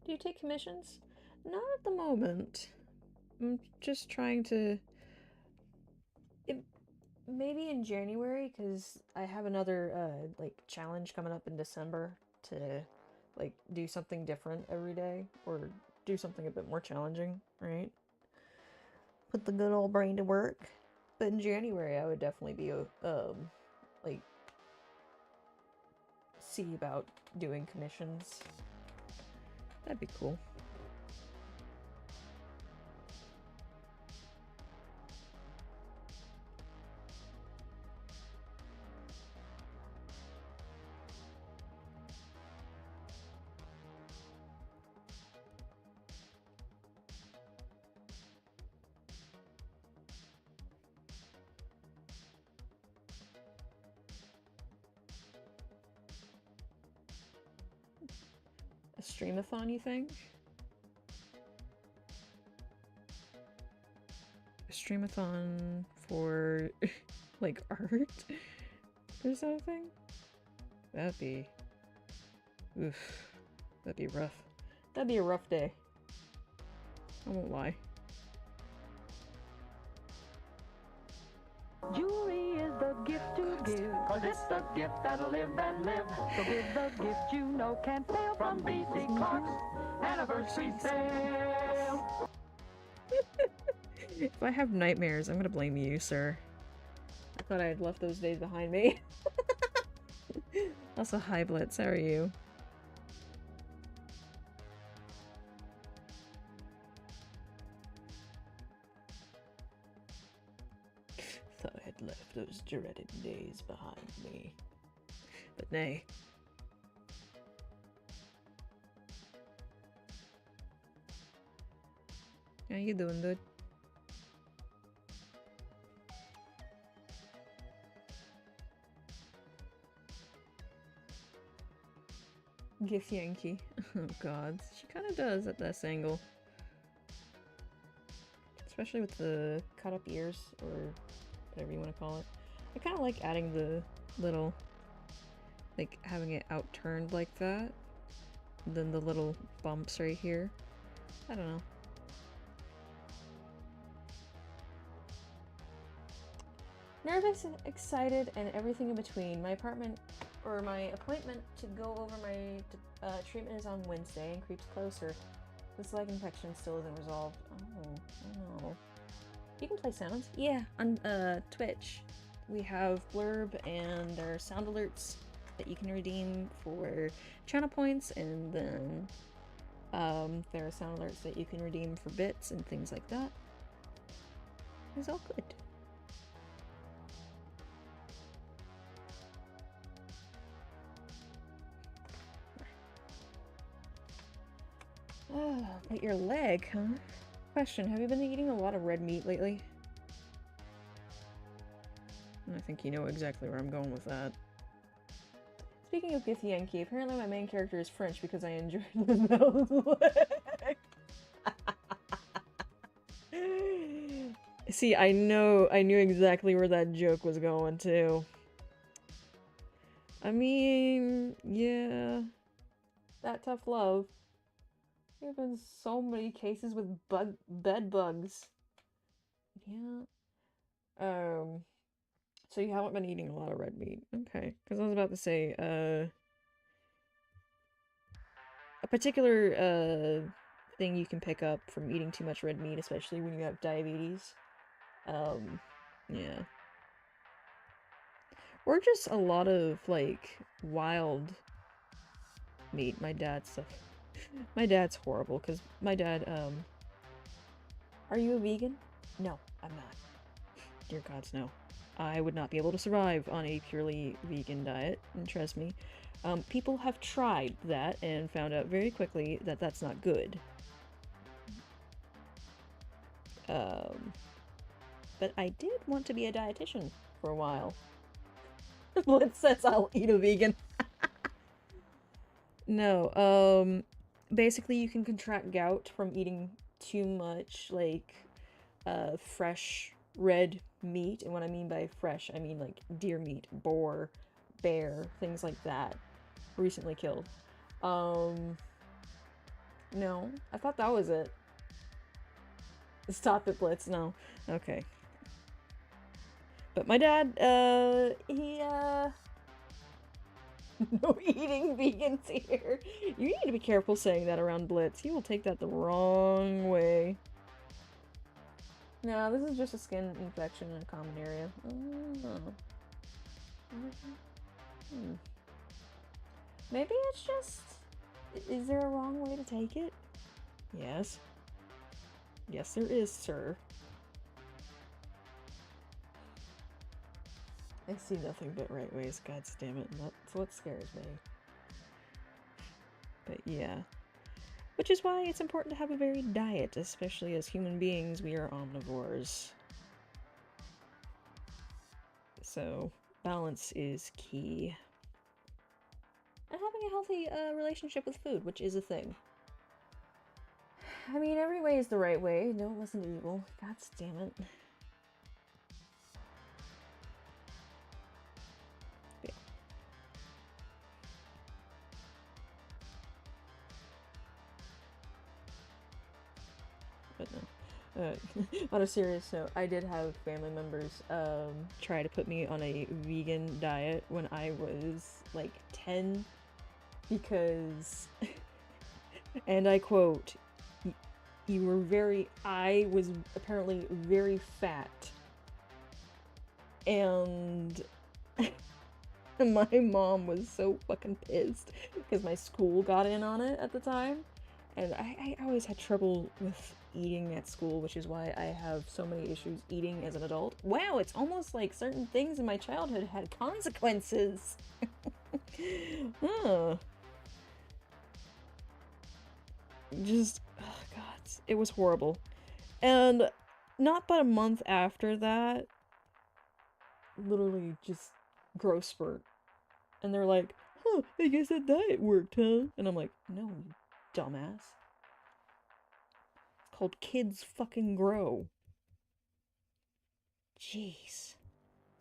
Do you take commissions? Not at the moment. I'm just trying to... maybe in January, because I have another, like, challenge coming up in December to, like, do something different every day, or do something a bit more challenging, right? Put the good old brain to work. But in January, I would definitely be, like, see about doing commissions. That'd be cool. A streamathon, you think? A streamathon for, like, art? Or something? That'd be... oof. That'd be rough. That'd be a rough day. I won't lie. Jewelry is the gift to give, 'cause it's the gift that'll live and live. So give the gift you know can't fail from B.C. Clark's anniversary sale. If I have nightmares, I'm gonna blame you, sir. I thought I had left those days behind me. Also, hi Blitz, how are you? Thought I had left those dreaded days behind me. But nay. How you doing, dude? Gif Yankee. Oh god, she kind of does at this angle. Especially with the cut up ears, or whatever you want to call it. I kind of like adding the little, like having it out turned like that. And then the little bumps right here. I don't know. Nervous and excited and everything in between. My appointment to go over my treatment is on Wednesday and creeps closer. This leg infection still isn't resolved. Oh no. You can play sounds. Yeah, on Twitch. We have Blurb and there are sound alerts that you can redeem for channel points, and then There are sound alerts that you can redeem for bits and things like that. It's all good. Oh, but your leg, huh? Question, have you been eating a lot of red meat lately? I think you know exactly where I'm going with that. Speaking of Githyanki, apparently my main character is French because I enjoyed the leg. See, I knew exactly where that joke was going too. I mean, yeah. That tough love. There have been so many cases with bed bugs. Yeah. So you haven't been eating a lot of red meat. Okay. Because I was about to say, a particular, thing you can pick up from eating too much red meat, especially when you have diabetes. Yeah. Or just a lot of, like, wild meat. My dad's stuff. My dad's horrible, because my dad, Are you a vegan? No, I'm not. Dear gods, no. I would not be able to survive on a purely vegan diet, and trust me. People have tried that and found out very quickly that that's not good. But I did want to be a dietitian for a while. Blitz says I'll eat a vegan. No, basically you can contract gout from eating too much, like, fresh red meat. And what I mean by fresh, I mean like deer meat, boar, bear, things like that. Recently killed. No, I thought that was it. Stop it, Blitz, no. Okay. But my dad, he, no eating vegans here. You need to be careful saying that around Blitz. He will take that the wrong way. No, this is just a skin infection in a common area. Maybe it's just... Is there a wrong way to take it? Yes. Yes, there is, sir. I see nothing but right ways, god damn it, and that's what scares me. But yeah. Which is why it's important to have a varied diet, especially as human beings, we are omnivores. So, balance is key. And having a healthy relationship with food, which is a thing. I mean, every way is the right way. Don't listen to evil. God damn it. But no. On a serious note, I did have family members try to put me on a vegan diet when I was like 10 because, and I quote, I was apparently very fat, and my mom was so fucking pissed because my school got in on it at the time. And I always had trouble with eating at school, which is why I have so many issues eating as an adult. Wow, it's almost like certain things in my childhood had consequences. Just, oh god, it was horrible. And not but a month after that, literally just growth spurt. And they're like, huh, I guess that diet worked, huh? And I'm like, no, you dumbass. It's called kids fucking grow. Jeez.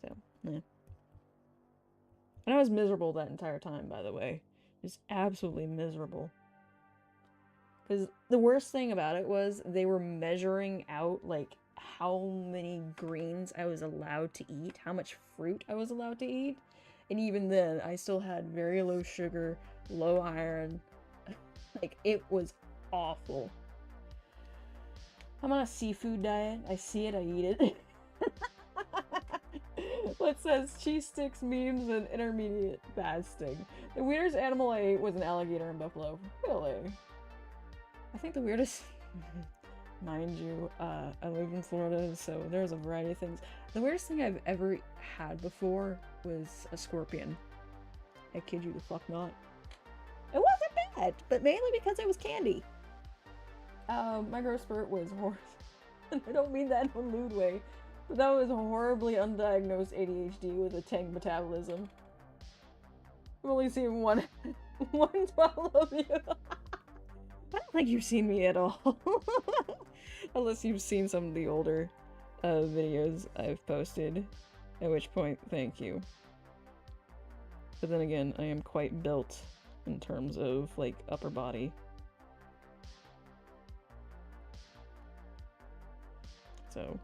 So, yeah. And I was miserable that entire time, by the way. Just absolutely miserable. Because the worst thing about it was they were measuring out, like, how many greens I was allowed to eat, how much fruit I was allowed to eat. And even then, I still had very low sugar, low iron. Like, it was awful. I'm on a seafood diet. I see it, I eat it. What says cheese sticks, memes, and intermediate fasting. The weirdest animal I ate was an alligator in Buffalo. Really? think the weirdest, mind you, I live in Florida, so there's a variety of things. The weirdest thing I've ever had before was a scorpion. I kid you the fuck not. It wasn't bad, but mainly because it was candy. My growth spurt was horrible. I don't mean that in a lewd way, but that was horribly undiagnosed ADHD with a tank metabolism. I've only seen one 12 of you. I don't think you've seen me at all. Unless you've seen some of the older videos I've posted. At which point, thank you. But then again, I am quite built in terms of, like, upper body. So.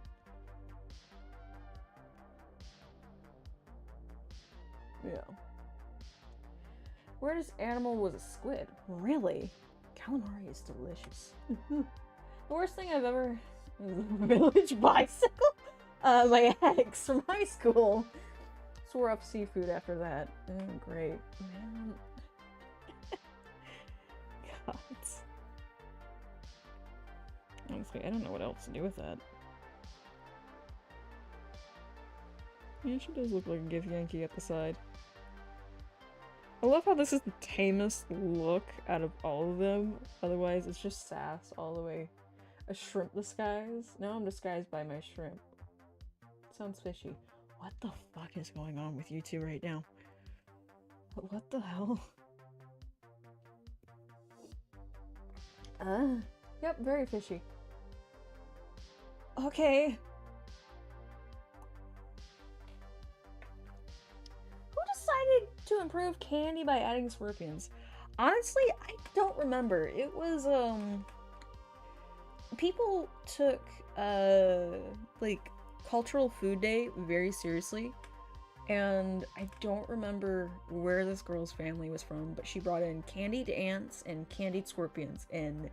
Yeah. Weirdest animal was a squid. Really? Calamari is delicious. The worst thing I've ever is a village bicycle. My ex from high school. Swore off seafood after that. Oh, great. Man. God. Honestly, I don't know what else to do with that. Yeah, she does look like a Gif Yankee at the side. I love how this is the tamest look out of all of them. Otherwise, it's just sass all the way. A shrimp disguise? Now I'm disguised by my shrimp. Sounds fishy. What the fuck is going on with you two right now? What the hell? Yep, very fishy. Okay. Who decided to improve candy by adding scorpions? Honestly, I don't remember. It was, people took, like, Cultural Food Day very seriously, and I don't remember where this girl's family was from, but she brought in candied ants and candied scorpions, and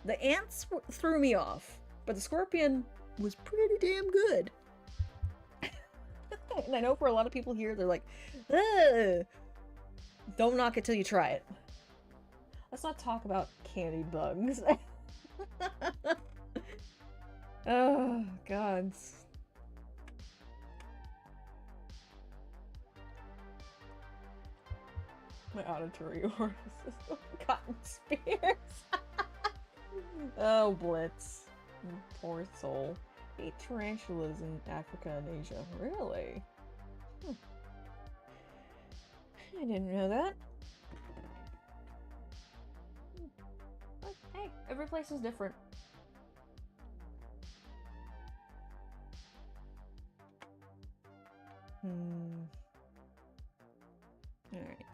the ants threw me off, but the scorpion was pretty damn good. And I know for a lot of people here, they're like, ugh! Don't knock it till you try it. Let's not talk about candied bugs. Oh, God. My auditory orifice. Cotton spears. Oh, Blitz. Poor soul. 8 tarantulas in Africa and Asia. Really? I didn't know that. But hey, every place is different. Alright.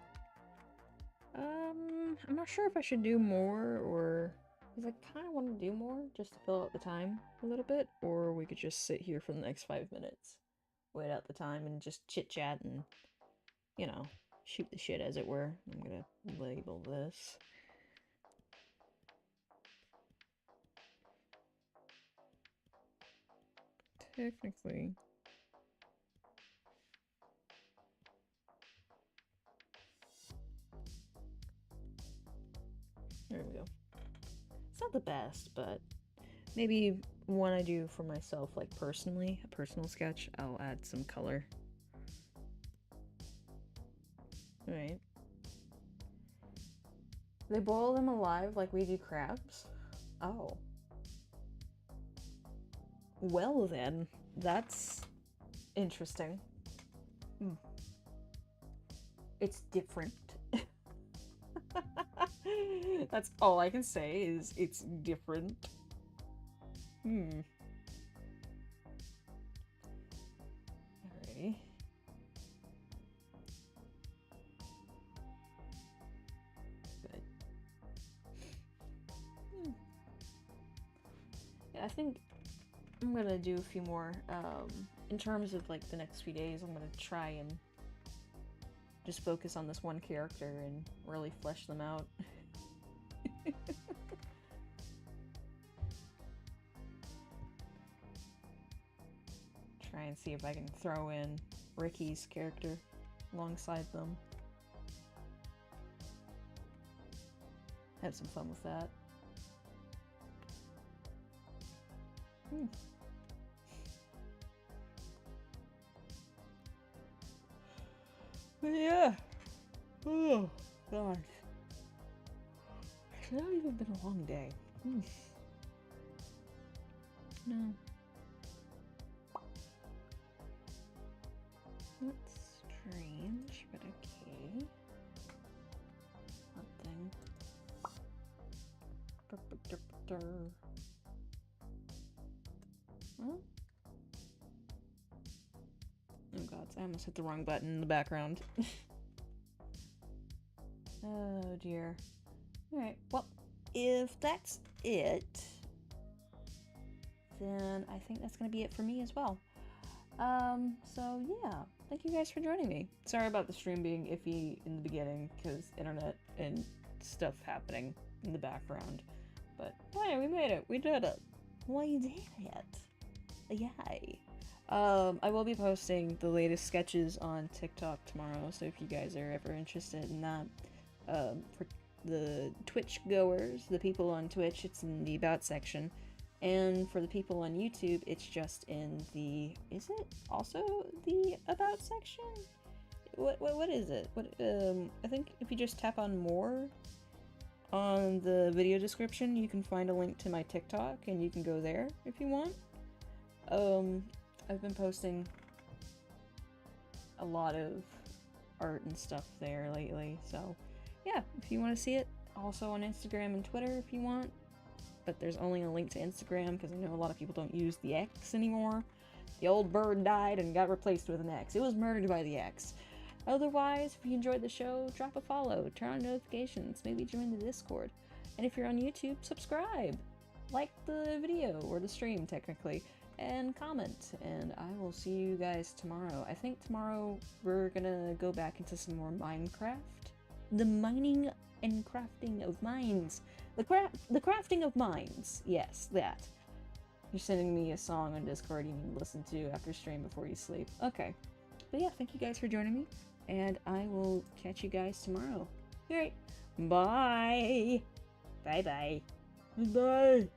I'm not sure if I should do more, or... because I kind of want to do more, just to fill out the time a little bit, or we could just sit here for the next 5 minutes, wait out the time, and just chit-chat and, you know, shoot the shit, as it were. I'm gonna label this. Technically... there we go. It's not the best, but maybe one I do for myself, like personally, a personal sketch, I'll add some color. Alright. They boil them alive like we do crabs? Oh. Well then, that's interesting. It's different. That's all I can say, is it's different. Alrighty. Good. Yeah, I think I'm gonna do a few more, in terms of, like, the next few days. I'm gonna try and just focus on this one character and really flesh them out. Try and see if I can throw in Ricky's character alongside them. Have some fun with that. But yeah. Oh, gosh. It's not even been a long day. No. That's strange, but okay. Nothing. Well. Oh god, I almost hit the wrong button in the background. Oh dear. Alright, well, if that's it, then I think that's gonna be it for me as well. So yeah, thank you guys for joining me. Sorry about the stream being iffy in the beginning, because internet and stuff happening in the background. But hey, we made it. We did it. We did it. Yay. I will be posting the latest sketches on TikTok tomorrow, so if you guys are ever interested in that, for the Twitch goers, the people on Twitch, it's in the About section. And for the people on YouTube, it's just in the... Is it also the About section? What is it? I think if you just tap on More on the video description, you can find a link to my TikTok, and you can go there if you want. I've been posting a lot of art and stuff there lately, so yeah, if you want to see it, also on Instagram and Twitter if you want. But there's only a link to Instagram because I know a lot of people don't use the X anymore. The old bird died and got replaced with an X. It was murdered by the X. Otherwise, if you enjoyed the show, drop a follow, turn on notifications, maybe join the Discord. And if you're on YouTube, subscribe, like the video, or the stream technically, and comment. And I will see you guys tomorrow. I think tomorrow we're gonna go back into some more Minecraft. The mining and crafting of mines. The crafting of mines. Yes, that. You're sending me a song on Discord you need to listen to after stream before you sleep. Okay. But yeah, thank you guys for joining me, and I will catch you guys tomorrow. Alright. Bye. Bye-bye. Bye.